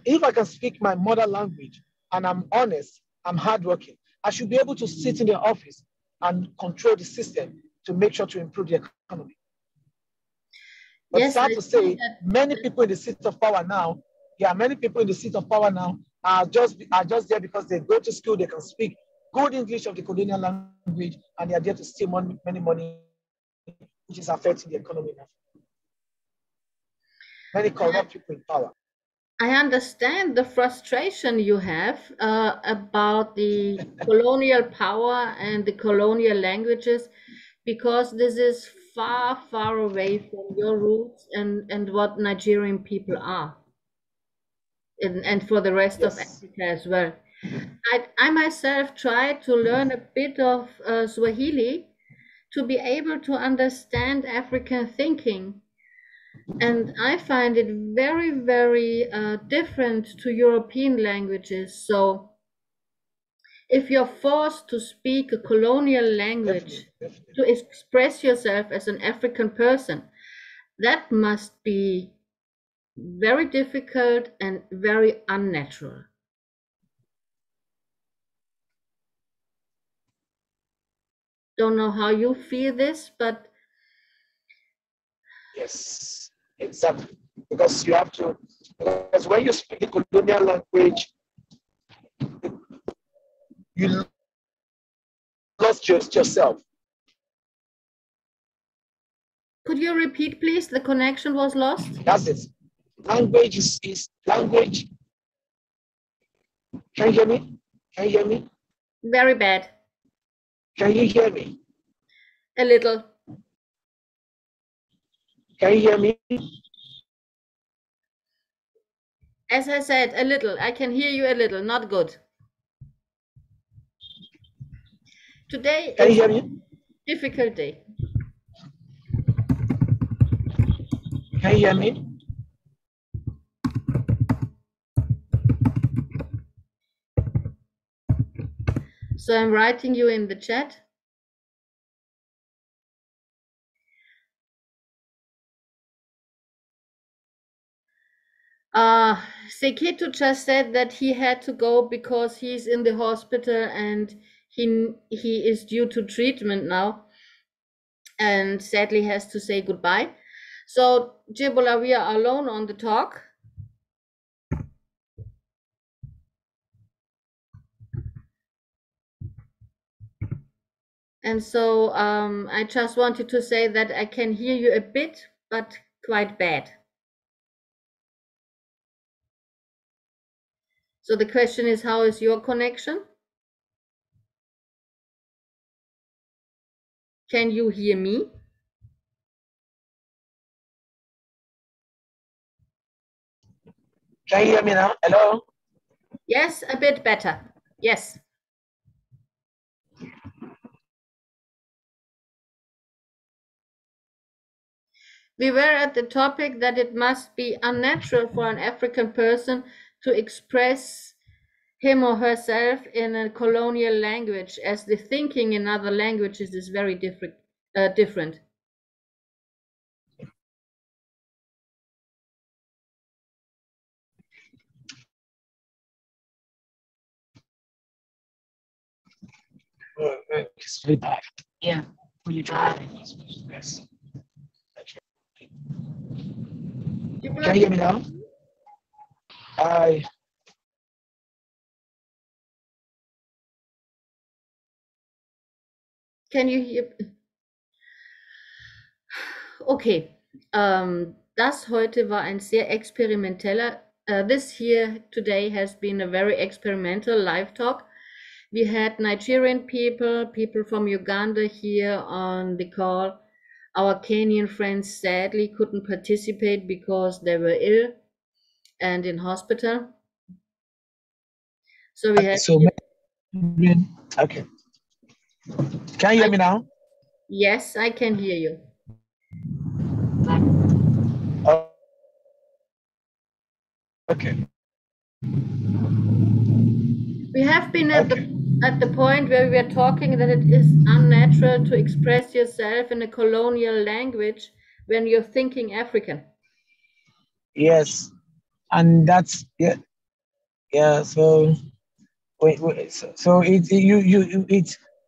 If I can speak my mother language and I'm honest, I'm hardworking, I should be able to sit in the office and control the system to make sure to improve the economy. But yes, sad to say, many people in the seat of power now, are just there because they go to school, they can speak good English of the colonial language, and they are there to steal many money, which is affecting the economy now. Many corrupt people in power. I understand the frustration you have about the colonial power and the colonial languages, because this is far, far away from your roots and what Nigerian people are, and for the rest of Africa as well. I myself tried to learn a bit of Swahili to be able to understand African thinking. And I find it very, very different to European languages. So if you're forced to speak a colonial language to express yourself as an African person, that must be very difficult and very unnatural. Don't know how you feel this, but yes, exactly. Because when you speak the colonial language, you lost yourself. Could you repeat, please? The connection was lost. That's it. Language is language. Can you hear me? Can you hear me? Very bad. Can you hear me? A little. Can you hear me? As I said, a little. I can hear you a little. Not good. Today Can you is hear me? a difficult day. Can you hear me? So I'm writing you in the chat. Ssekitto just said that he had to go because he's in the hospital and he is due to treatment now and sadly has to say goodbye. So Jibola, we are alone on the talk. And so I just wanted to say that I can hear you a bit, but quite bad. So the question is, how is your connection? Can you hear me? Can you hear me now? Hello? Yes, a bit better. Yes. We were at the topic that it must be unnatural for an African person to express him or herself in a colonial language, as the thinking in other languages is very different. It's very bad. Yeah, when you drive, yes. Can you hear me now? Can you hear? Okay. Das heute war ein sehr experimenteller. This here today has been a very experimental live talk. We had Nigerian people from Uganda here on the call. Our Kenyan friends sadly couldn't participate because they were ill and in hospital. So we had. Okay. Can you hear me now? Yes, I can hear you. Okay. We have been at the point where we are talking that it is unnatural to express yourself in a colonial language when you're thinking African. Yes, and that's yeah. So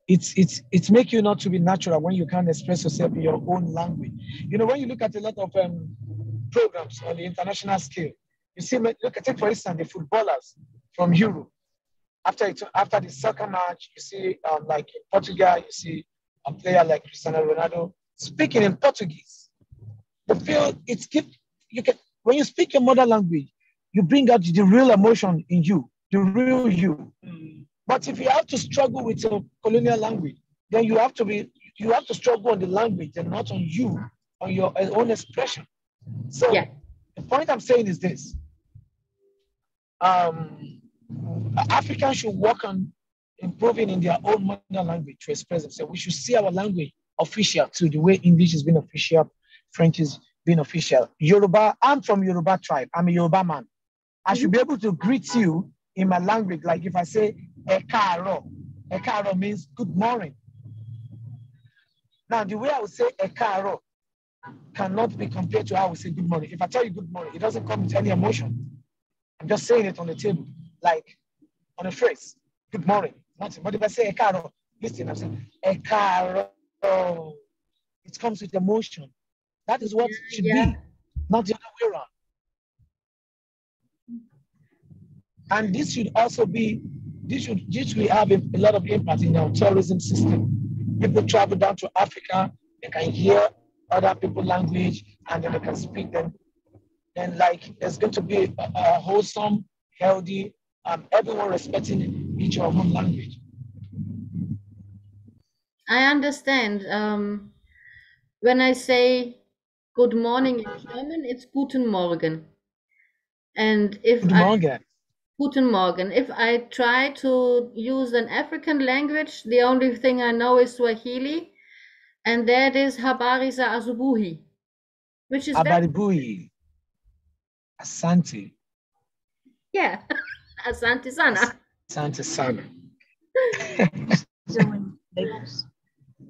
it's make you not to be natural when you can't express yourself in your own language. You know, when you look at a lot of programs on the international scale, you see, look at it, for instance, the footballers from Europe. After the soccer match, you see, like in Portugal, you see a player like Cristiano Ronaldo speaking in Portuguese. The feel when you speak your mother language, you bring out the real emotion in you, the real you. But if you have to struggle with your colonial language, then you have to struggle on the language and not on you, on your own expression. So yeah. The point I'm saying is this. Africans should work on improving in their own mother language to express themselves. We should see our language official too, the way English has been official, French is being official. Yoruba, I'm from Yoruba tribe. I'm a Yoruba man. I should be able to greet you in my language. Like if I say, Ekaro means good morning. Now, the way I would say Ekaro cannot be compared to how I would say good morning. If I tell you good morning, it doesn't come with any emotion. I'm just saying it on the table, like on a phrase, good morning, nothing. But if I say Ekaro, listen, I'm saying Ekaro, it comes with emotion. That is what it should be, not the other way around. And this should also be, this will have a lot of impact in our tourism system. People travel down to Africa, they can hear other people's language, and then they can speak them. Then like there's going to be a wholesome, healthy, everyone respecting each other's own language. I understand. When I say good morning in German, it's Guten Morgen. And if Guten Morgen. If I try to use an African language, the only thing I know is Swahili, and that is Habari za Asubuhi, which is Habari Asante. Yeah, Asante sana. Asante sana.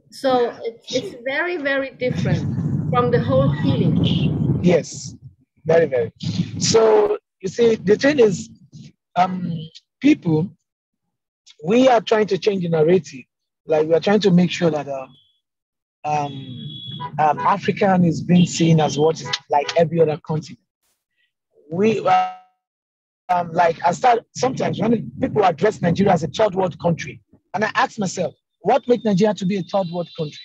So it's very, very different from the whole feeling. Yes, very, very. So You see, the thing is, people, we are trying to change the narrative. Like we are trying to make sure that African is being seen as what is like every other continent. We like I start sometimes when people address Nigeria as a third world country, and I ask myself, what makes Nigeria to be a third world country?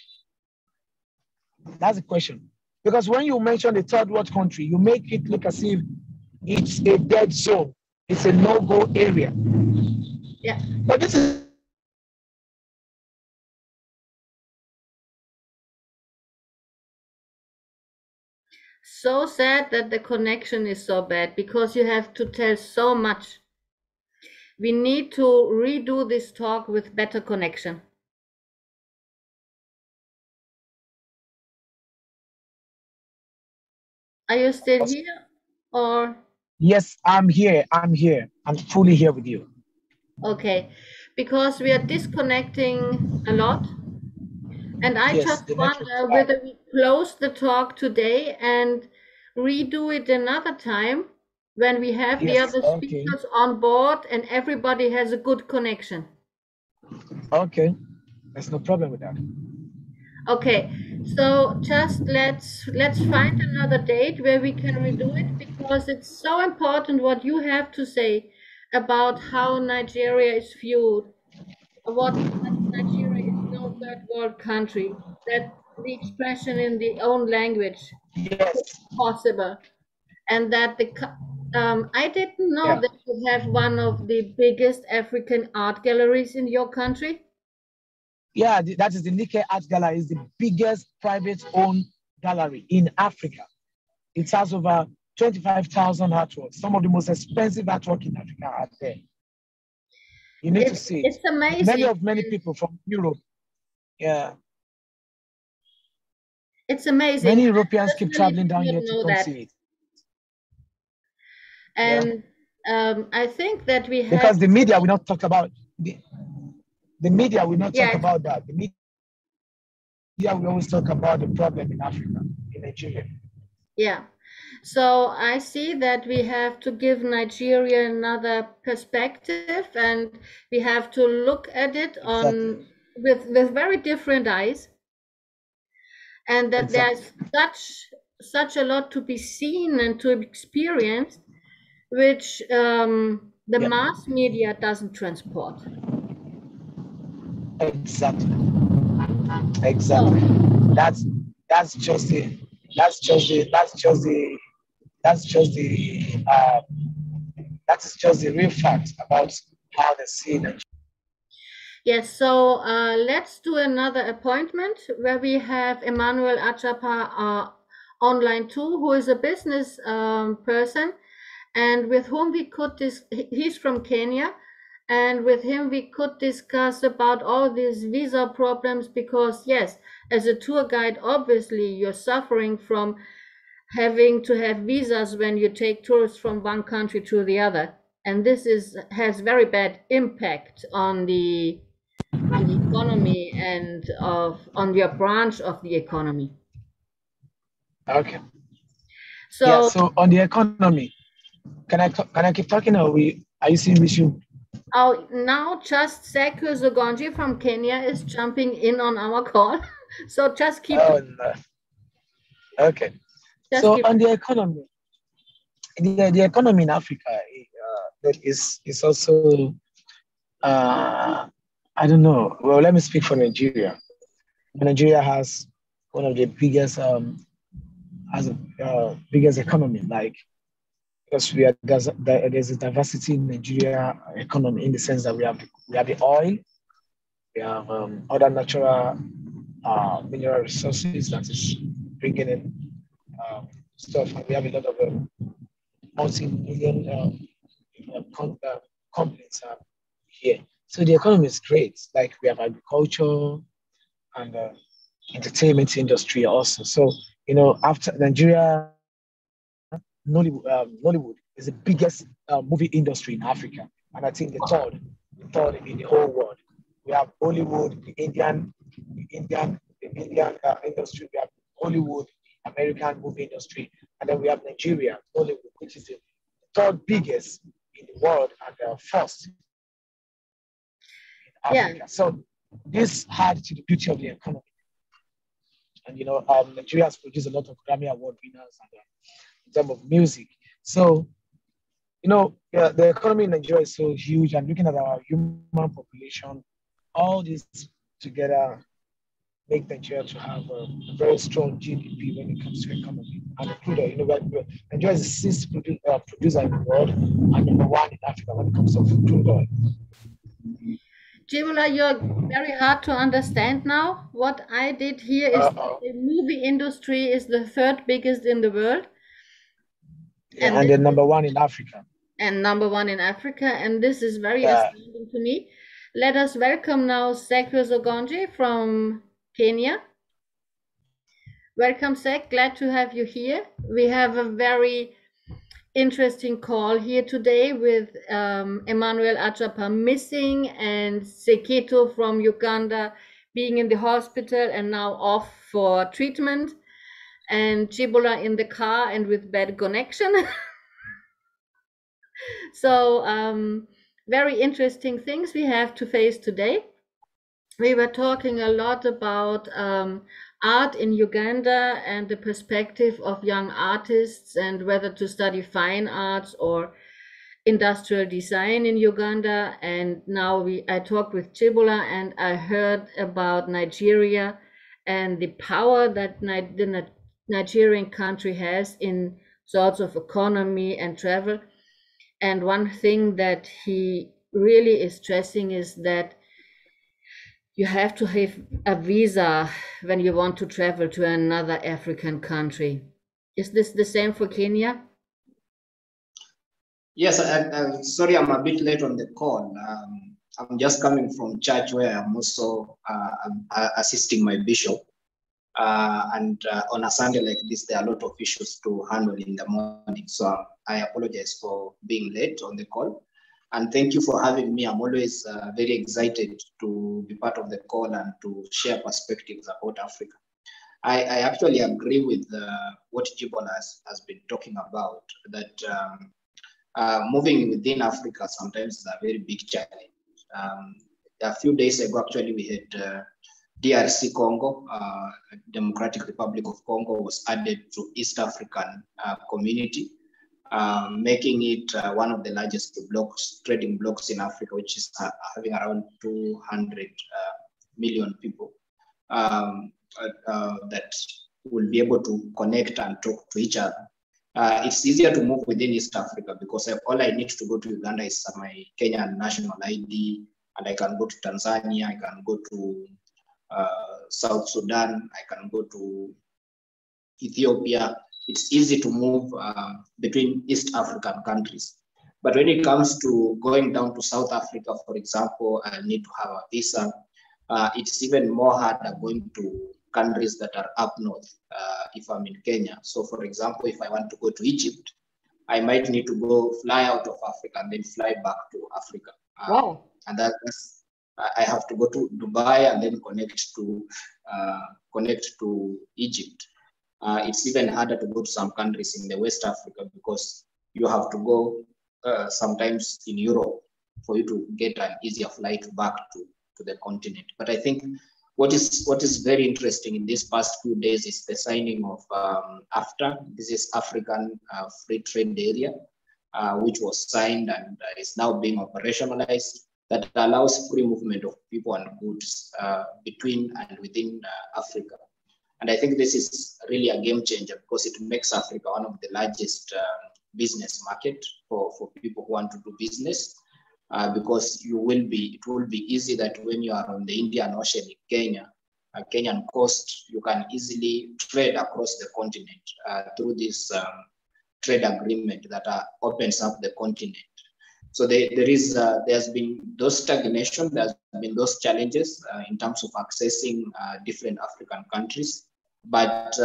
That's the question. Because when you mention a third world country, you make it look as if it's a dead zone. It's a no-go area. Yeah. But this is so sad that the connection is so bad because you have to tell so much. We need to redo this talk with better connection. Are you still here or? Yes, I'm here. I'm here. I'm fully here with you. Okay, because we are disconnecting a lot. And I Yes, just the network is wonder bad. whether we close the talk today and redo it another time when we have the Yes, other okay. speakers on board and everybody has a good connection. Okay. There's no problem with that. Okay, so just let's find another date where we can redo it because it's so important what you have to say about how Nigeria is viewed, what that Nigeria is no third world country, that the expression in the own language is Yes. possible, and that I didn't know Yeah. that you have one of the biggest African art galleries in your country. Yeah, that is the Nikkei Art Gallery. It's the biggest private-owned gallery in Africa. It has over 25,000 artworks. Some of the most expensive artwork in Africa are there. You need to see it. It's amazing. Many people from Europe. Yeah. It's amazing. Many I Europeans keep personally traveling did down not here to know come that. see it. And I think that we have because the media will not talk about the media will not talk Yes. about that. The media will always talk about the problem in Africa, in Nigeria. Yeah. So I see that we have to give Nigeria another perspective and we have to look at it on with very different eyes. And that there's such a lot to be seen and to experience, which the mass media doesn't transport. Exactly. That's just the that's just the that's just the that's just the that is just the real fact about how they see Nigeria. Yes, so let's do another appointment where we have Emmanuel Achapah online too, who is a business person, and with whom we could he's from Kenya, and with him we could discuss about all these visa problems because yes, as a tour guide, obviously you're suffering from having to have visas when you take tourists from one country to the other, and this has very bad impact on the economy and on your branch of the economy. Okay. So So on the economy, can I keep talking, or are you seeing we should? oh, now just Zachuas Ogonji from Kenya is jumping in on our call. So just keep. Oh, no. Okay. So on the economy, the economy in Africa is also I don't know. Well, let me speak for Nigeria. Nigeria has one of the biggest biggest economy, like because there's a diversity in Nigeria economy in the sense that we have the oil, we have other natural mineral resources that is bringing in stuff, and we have a lot of multi-million companies here. So the economy is great. Like we have agriculture and entertainment industry also. So after Nigeria, Nollywood is the biggest movie industry in Africa, and I think the third in the whole world. We have Bollywood, the Indian industry. We have Hollywood, American movie industry, and then we have Nigeria, Nollywood, which is the third biggest in the world and first in Africa. Yeah. So this adds to the beauty of the economy. And Nigeria has produced a lot of Grammy Award winners in terms of music. So the economy in Nigeria is so huge, and looking at our human population, all this together make Nigeria to have a very strong GDP when it comes to economy. And Nigeria is the sixth producer in the world and number one in Africa when it comes to crude oil. Jibola, you're very hard to understand now. What I did here is the movie industry is the third biggest in the world. Yeah, and the number one in Africa. And number one in Africa. And this is very astounding to me. Let us welcome now Zachuas Ogonji from Kenya. Welcome, Zach. Glad to have you here. We have a very interesting call here today with Emmanuel Achapah missing and Ssekitto from Uganda being in the hospital and now off for treatment, and Jibola in the car and with bad connection. So very interesting things we have to face today. We were talking a lot about art in Uganda and the perspective of young artists and whether to study fine arts or industrial design in Uganda. And now I talked with Jibola and I heard about Nigeria and the power that the Nigerian country has in sorts of economy and travel. And one thing that he really is stressing is that you have to have a visa when you want to travel to another African country. Is this the same for Kenya? Yes, I'm sorry I'm a bit late on the call. I'm just coming from church where I'm also assisting my bishop. And on a Sunday like this, there are a lot of issues to handle in the morning. So I apologize for being late on the call. And thank you for having me. I'm always very excited to be part of the call and to share perspectives about Africa. I actually agree with what Jibola has been talking about, that moving within Africa sometimes is a very big challenge. A few days ago, actually, we had DRC Congo, Democratic Republic of Congo, was added to East African community, making it one of the largest trading blocks in Africa, which is having around 200 million people that will be able to connect and talk to each other. It's easier to move within East Africa because all I need to go to Uganda is my Kenyan national ID, and I can go to Tanzania, I can go to South Sudan, I can go to Ethiopia. It's easy to move between East African countries. But when it comes to going down to South Africa, for example, I need to have a visa. It's even more harder going to countries that are up north if I'm in Kenya. So for example, if I want to go to Egypt, I might need to fly out of Africa and then fly back to Africa. Wow. And that's, I have to go to Dubai and then connect to Egypt. It's even harder to go to some countries in the West Africa because you have to go sometimes in Europe for you to get an easier flight back to the continent. But I think what is very interesting in these past few days is the signing of AfTA. This is African Free Trade Area, which was signed and is now being operationalized, that allows free movement of people and goods between and within Africa. And I think this is really a game changer because it makes Africa one of the largest business market for people who want to do business. Because it will be easy that when you are on the Indian Ocean in Kenya, Kenyan coast, you can easily trade across the continent through this trade agreement that opens up the continent. So there's been those stagnation, there's been those challenges in terms of accessing different African countries, but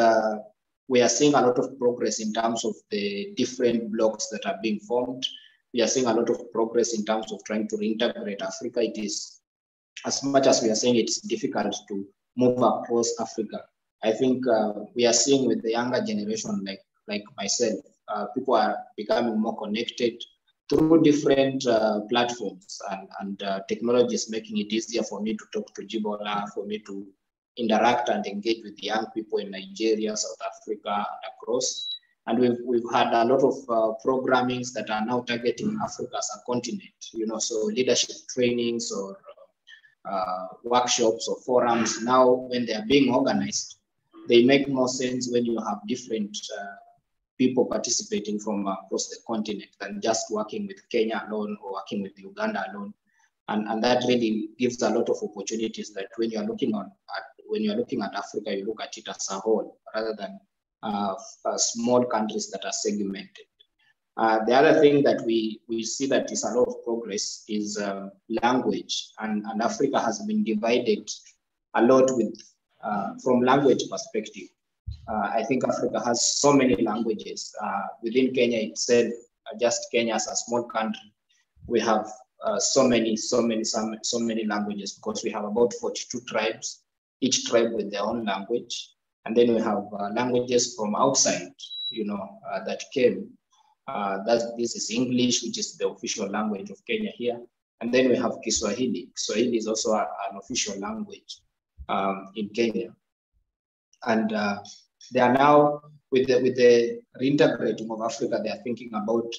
we are seeing a lot of progress in terms of the different blocks that are being formed. We are seeing a lot of progress in terms of trying to reintegrate Africa. It is, as much as we are saying it's difficult to move across Africa, I think we are seeing with the younger generation like myself, People are becoming more connected through different platforms, and technology is making it easier for me to talk to Jibola, for me to interact and engage with young people in Nigeria, South Africa, and across. And we've had a lot of programmings that are now targeting Africa as a continent, so leadership trainings or workshops or forums. Now, when they are being organized, they make more sense when you have different people participating from across the continent than just working with Kenya alone or working with Uganda alone. And that really gives a lot of opportunities that when you're looking at Africa, you look at it as a whole rather than small countries that are segmented. The other thing that we see that is a lot of progress is language, and Africa has been divided a lot with from language perspective. I think Africa has so many languages. Within Kenya itself, just Kenya as a small country, we have so many languages, because we have about 42 tribes, each tribe with their own language. And then we have languages from outside, that came. This is English, which is the official language of Kenya here. And then we have Kiswahili. Kiswahili is also an official language in Kenya. And they are now, with the reintegrating of Africa, they are thinking about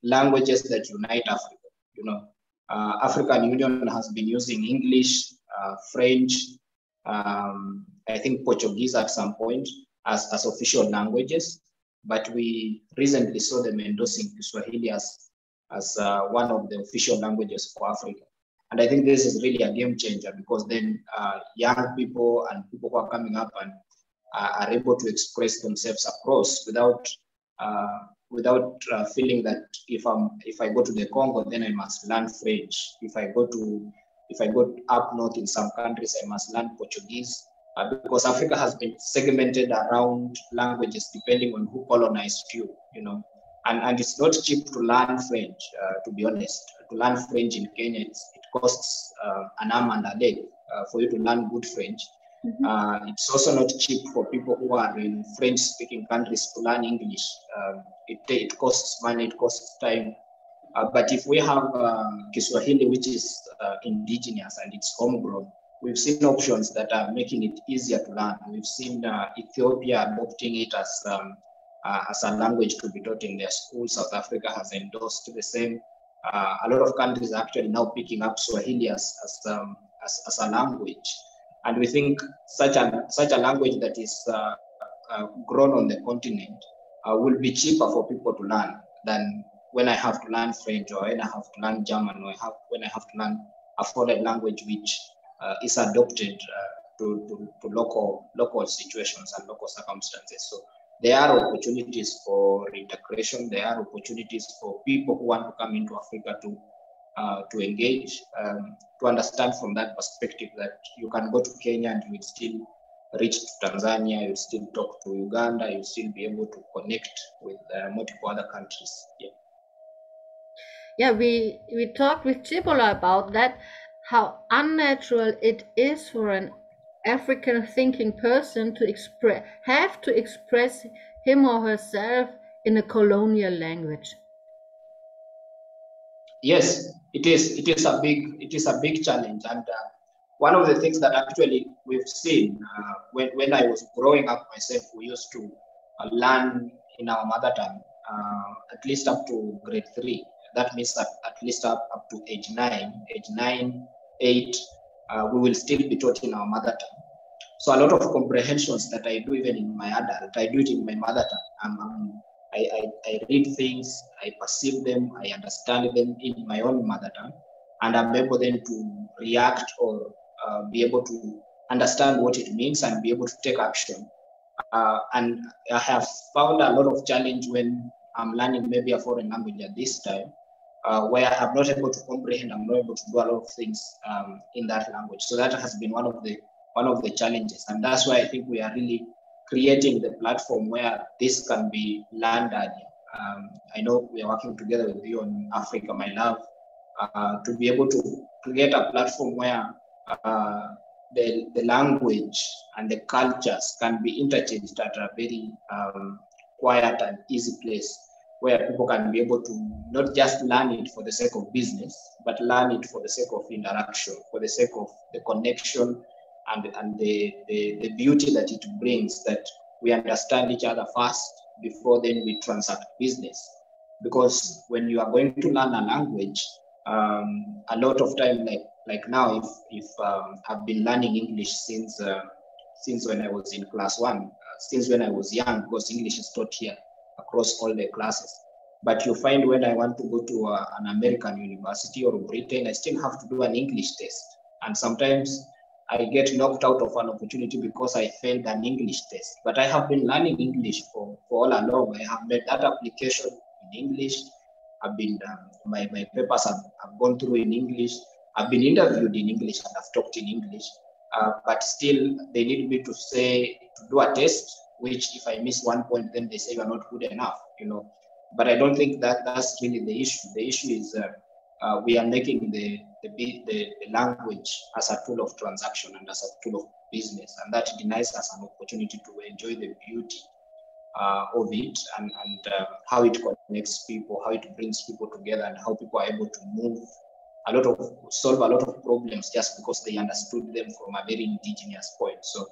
languages that unite Africa. African Union has been using English, French, I think Portuguese at some point as official languages, but we recently saw them endorsing Kiswahili as one of the official languages for Africa. And I think this is really a game changer, because then young people and people who are coming up and are able to express themselves across without feeling that if I go to the Congo, then I must learn French. If I go up north in some countries, I must learn Portuguese, because Africa has been segmented around languages depending on who colonized you, and it's not cheap to learn French, to be honest. To learn French in Kenya, it costs an arm and a leg for you to learn good French. Mm-hmm. It's also not cheap for people who are in French-speaking countries to learn English. It costs money, it costs time. But if we have Kiswahili, which is indigenous and it's homegrown, we've seen options that are making it easier to learn. We've seen Ethiopia adopting it as a language to be taught in their schools. South Africa has endorsed the same. A lot of countries are actually now picking up Swahili as a language. And we think such a language that is grown on the continent will be cheaper for people to learn than when I have to learn French, or when I have to learn German, or when I have to learn a foreign language which is adopted to local situations and local circumstances. So there are opportunities for integration. There are opportunities for people who want to come into Africa to engage, to understand from that perspective that you can go to Kenya and you will still reach to Tanzania, you will still talk to Uganda, you will still be able to connect with multiple other countries. Yeah, we talked with Jibola about that, how unnatural it is for an African thinking person to have to express him or herself in a colonial language. Yes, it is. It is a big challenge, and one of the things that actually we've seen when I was growing up myself, we used to learn in our mother tongue at least up to grade 3. That means that at least up to age 9, 8, we will still be taught in our mother tongue. So a lot of comprehensions that I do even in my adult, I do it in my mother tongue. I read things, I perceive them, I understand them in my own mother tongue, and I'm able then to react or be able to understand what it means and be able to take action. And I have found a lot of challenge when I'm learning maybe a foreign language at this time, where I'm not able to comprehend, I'm not able to do a lot of things in that language. So that has been one of the challenges, and that's why I think we are really creating the platform where this can be learned earlier. I know we are working together with you on Africa, My Love, to be able to create a platform where the language and the cultures can be interchanged at a very quiet and easy place where people can be able to not just learn it for the sake of business, but learn it for the sake of interaction, for the sake of the connection and the beauty that it brings, that we understand each other first before then we transact business. Because when you are going to learn a language, a lot of time, like now, if I've been learning English since when I was in class 1, since when I was young, because English is taught here across all the classes. But you find when I want to go to an American university or Britain, I still have to do an English test. And sometimes I get knocked out of an opportunity because I failed an English test. But I have been learning English for all along. I have made that application in English. I've been, my papers have gone through in English. I've been interviewed in English and I've talked in English. But still, they need me to do a test, which if I miss 1 point, then they say you're not good enough, you know. But I don't think that that's really the issue. The issue is we are making the language as a tool of transaction and as a tool of business, and that denies us an opportunity to enjoy the beauty of it and how it connects people, how it brings people together, and how people are able to solve a lot of problems just because they understood them from a very indigenous point. So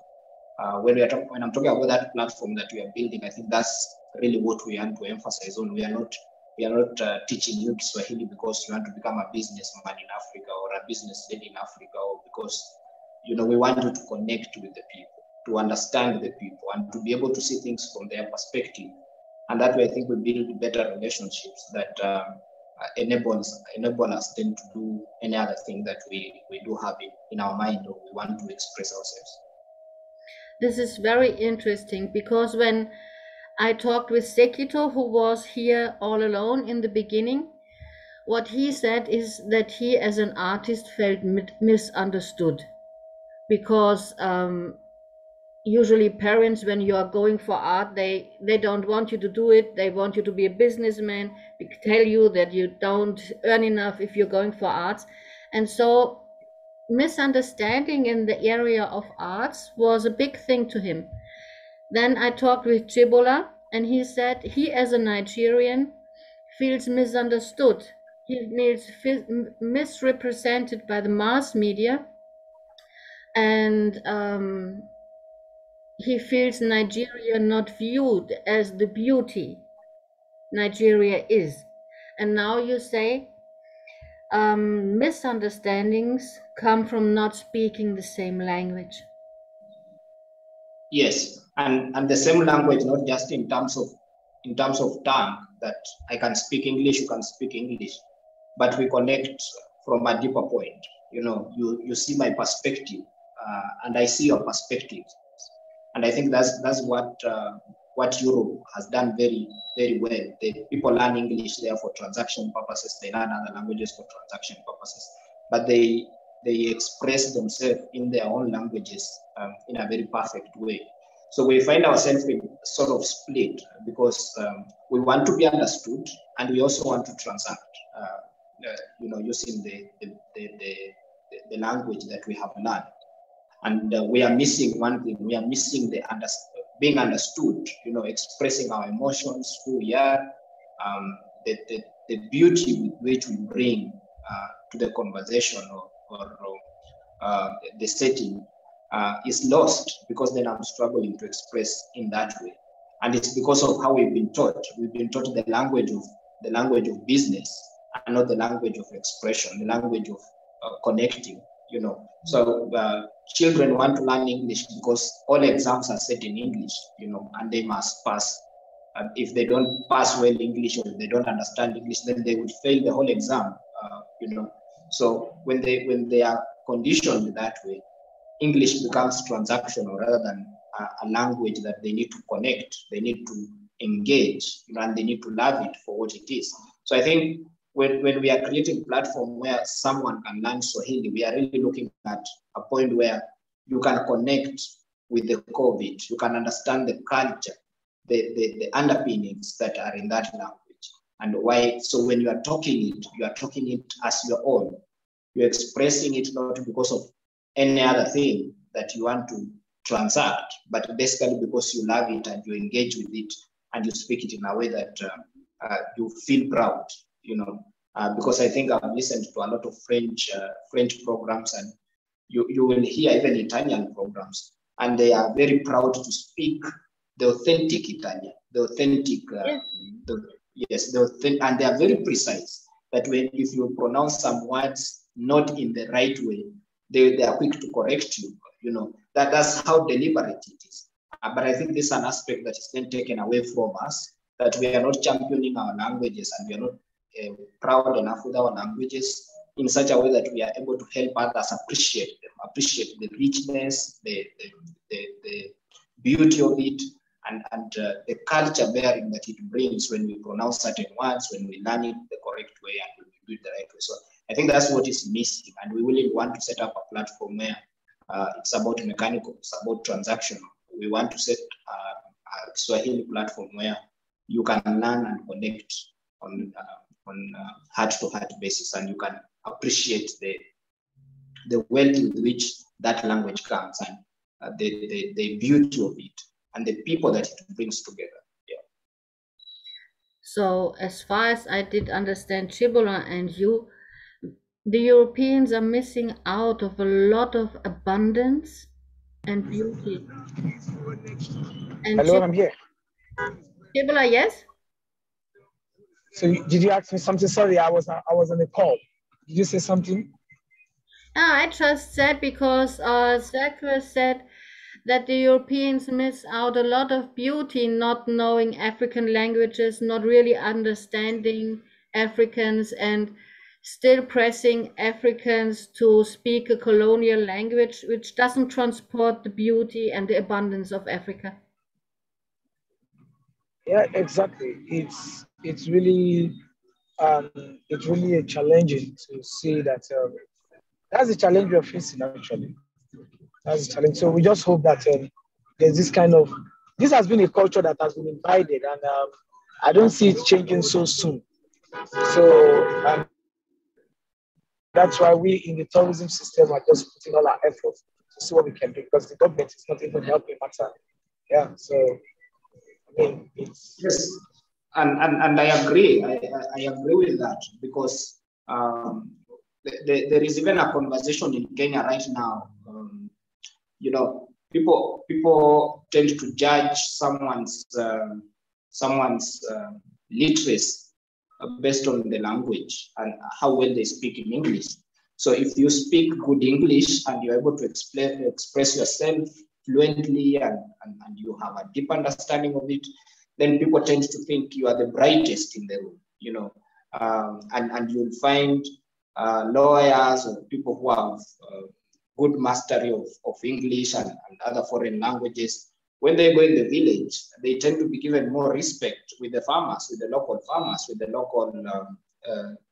when I'm talking about that platform that we are building, I think that's really what we want to emphasize on. We are not teaching you Swahili because you want to become a businessman in Africa or a business lady in Africa, or because, you know, we want you to connect with the people, to understand the people, and to be able to see things from their perspective. And that way, I think we build better relationships that enable us then to do any other thing that we do have in our mind or we want to express ourselves. This is very interesting, because when I talked with Ssekitto, who was here all alone in the beginning, what he said is that he as an artist felt misunderstood, because usually parents, when you are going for art, they don't want you to do it. They want you to be a businessman. They tell you that you don't earn enough if you're going for arts. And so misunderstanding in the area of arts was a big thing to him. Then I talked with Jibola, and he said he, as a Nigerian, feels misunderstood. He feels misrepresented by the mass media, and he feels Nigeria not viewed as the beauty Nigeria is. And now you say misunderstandings come from not speaking the same language. Yes, and the same language, not just in terms of tongue, that I can speak English, you can speak English, but we connect from a deeper point. You know, you see my perspective, and I see your perspective, and I think that's what Europe has done very, very well. The people learn English there for transaction purposes. They learn other languages for transaction purposes, but they express themselves in their own languages in a very perfect way. So we find ourselves in sort of split because we want to be understood and we also want to transact, you know, using the language that we have learned. And we are missing one thing. We are missing being understood, you know, expressing our emotions, who we are, the beauty with which we bring to the conversation or the setting is lost, because then I'm struggling to express in that way. And it's because of how we've been taught. We've been taught the language of business and not the language of expression, the language of connecting, you know. So children want to learn English because all exams are set in English, you know, and they must pass. If they don't pass well English, or if they don't understand English, then they would fail the whole exam, you know. So when they are conditioned that way, English becomes transactional rather than a language that they need to connect, they need to engage, you know, and they need to love it for what it is. So I think when we are creating a platform where someone can learn Swahili, we are really looking at a point where you can connect with the core of it. You can understand the culture, the underpinnings that are in that language, and why. So when you are talking it as your own. You're expressing it not because of any other thing that you want to transact, but basically because you love it and you engage with it and you speak it in a way that you feel proud, because I think I've listened to a lot of French programs, and you will hear even Italian programs, and they are very proud to speak the authentic Italian, the authentic, and they are very precise. That if you pronounce some words not in the right way, they are quick to correct you. That's how deliberate it is. But I think this is an aspect that is then taken away from us, that we are not championing our languages, and we are not proud enough with our languages in such a way that we are able to help others appreciate them, appreciate the richness, the beauty of it, and the culture bearing that it brings when we pronounce certain words, when we learn it the correct way, and when we do it the right way. So I think that's what is missing, and we really want to set up a platform where it's about mechanical, it's about transactional. We want to set a Swahili platform where you can learn and connect on heart-to-heart basis, and you can appreciate the wealth with which that language comes, and the beauty of it, and the people that it brings together. Yeah. So as far as I did understand Jibola and you, the Europeans are missing out of a lot of abundance and beauty. And Hello, I'm here. Jibola, yes? So did you ask me something? Sorry, I was on the call. Did you say something? I just said because Zachuas said that the Europeans miss out a lot of beauty, not knowing African languages, not really understanding Africans, and still pressing Africans to speak a colonial language which doesn't transport the beauty and the abundance of Africa. Yeah, exactly. It's really challenging to see that. That's the challenge we're facing, actually. That's the challenge. So we just hope that there's this has been a culture that has been imbibed, and I don't see it changing so soon. So that's why we in the tourism system are just putting all our efforts to see what we can do, because the government is not even helping matter. Yeah, so I mean, yes, and I agree. I agree with that, because there is even a conversation in Kenya right now. People tend to judge someone's literacy based on the language and how well they speak in English. So if you speak good English and you're able to express yourself fluently and you have a deep understanding of it, then people tend to think you are the brightest in the room, and you'll find lawyers or people who have good mastery of English and other foreign languages. When they go in the village, they tend to be given more respect with the farmers, with the local farmers, with the local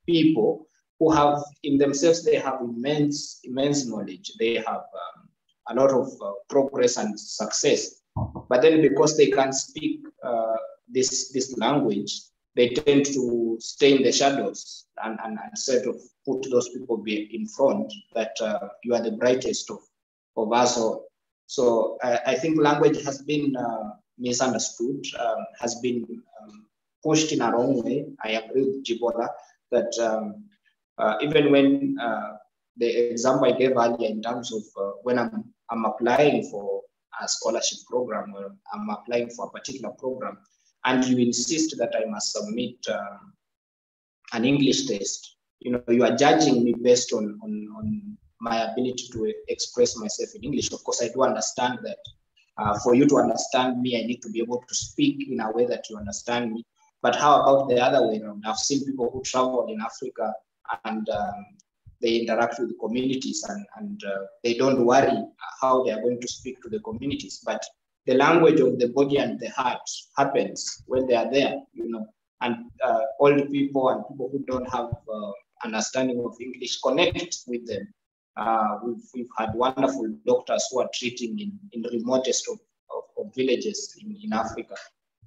people who have in themselves, they have immense knowledge. They have a lot of progress and success. But then because they can't speak this language, they tend to stay in the shadows and sort of put those people in front that you are the brightest of us all. So I think language has been misunderstood, has been pushed in a wrong way. I agree with Jibola that even when the example I gave earlier in terms of when I'm applying for a scholarship program, or I'm applying for a particular program, and you insist that I must submit an English test, you are judging me based on my ability to express myself in English. Of course, I do understand that for you to understand me, I need to be able to speak in a way that you understand me. But how about the other way around? I've seen people who travel in Africa and they interact with the communities and they don't worry how they are going to speak to the communities. But the language of the body and the heart happens when they are there, and old people and people who don't have understanding of English connect with them. We've had wonderful doctors who are treating in the remotest of villages in Africa,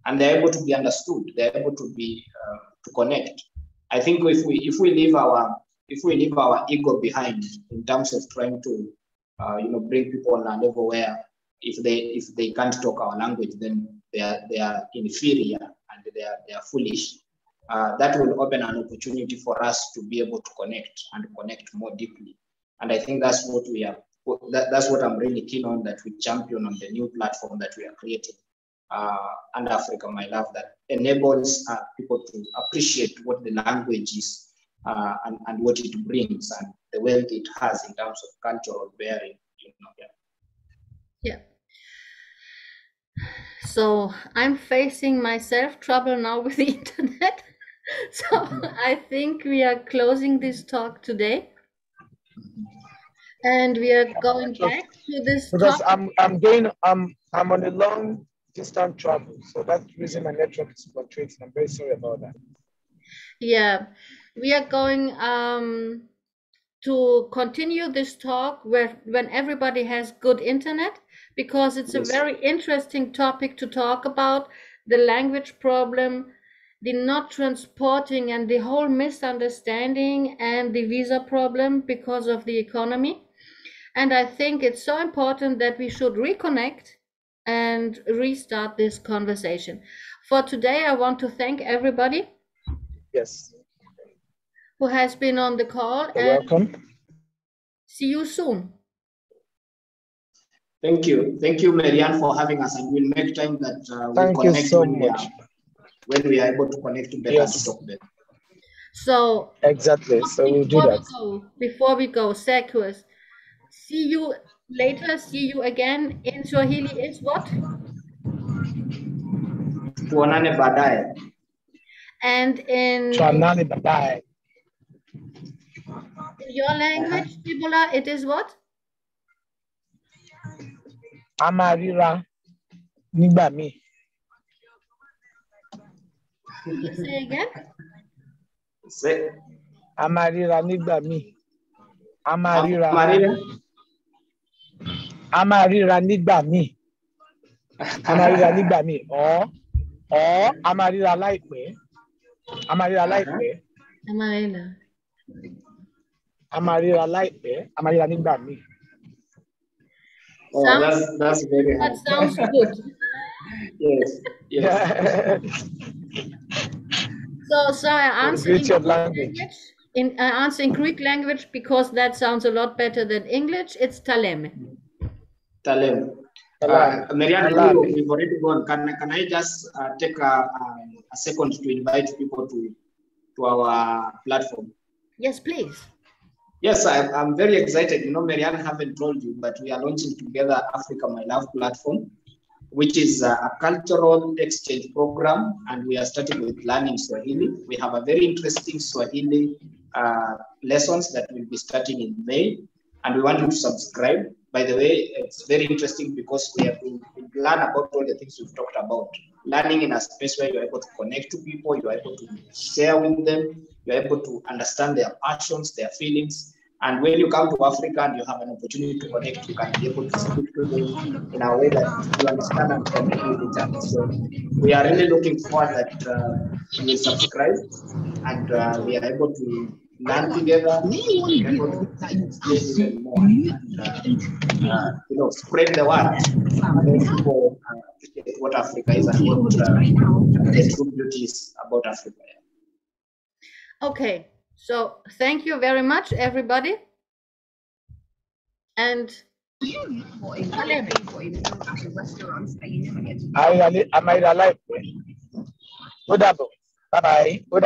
and they're able to be understood. They're able to be to connect. I think if we leave our ego behind in terms of trying to bring people on a level where if they can't talk our language, then they are inferior and they are foolish, that will open an opportunity for us to be able to connect and connect more deeply. And I think that's what we are. That's what I'm really keen on, that we champion on the new platform that we are creating, and Africa, my love, that enables people to appreciate what the language is and what it brings and the wealth it has in terms of cultural bearing. Yeah. So I'm facing myself trouble now with the internet. So I think we are closing this talk today. And we are going back to this because topic. I'm on a long distance travel, so that's the reason my network is fluctuating. I'm very sorry about that. Yeah, we are going to continue this talk when everybody has good internet, because it's a very interesting topic to talk about, the language problem, the not transporting and the whole misunderstanding and the visa problem because of the economy. And I think it's so important that we should reconnect and restart this conversation. For today, I want to thank everybody. Yes. Who has been on the call. You're welcome. See you soon. Thank you, Marianne, for having us, and we'll make time that we connect so much. When we are able to connect better to talk better. So exactly. So we'll do that. Before we go, Zachuas, see you later. See you again in Swahili is what? Tuonane baadaye. And in Tuonane baadaye. In your language, Jibola, it is what? Amarira nígbà míì. Can you say again? Say. Amarira nígbà míì. Amarira. Amarira nígbà míì. Amarira nígbà míì. Or amarira láìpẹ́. Amarira láìpẹ́. Amarira. Amarira láìpẹ́. Amarira nígbà míì. Oh, that's very hard. That sounds good. Yes. So I answer in Greek language. I answer in Greek language because that sounds a lot better than English. It's taleme. Taleme. Marianne, we've already gone. Can I just take a second to invite people to our platform? Yes, please. Yes, I'm very excited. You know, Marianne, haven't told you, but we are launching together Africa My Love platform, which is a cultural exchange program, and we are starting with learning Swahili. We have a very interesting Swahili lessons that will be starting in May, and we want you to subscribe. By the way, it's very interesting because we have to learn about all the things we've talked about. Learning in a space where you're able to connect to people, you're able to share with them, you're able to understand their passions, their feelings. And when you come to Africa and you have an opportunity to connect, you can be able to speak to them in a way that you understand and connect with each other. So we are really looking forward that you will subscribe and we are able to learn together, able to engage even more, and, spread the word. People what Africa is and what the true beauty is about Africa. Okay, so thank you very much, everybody. And I live. Bye bye. Good.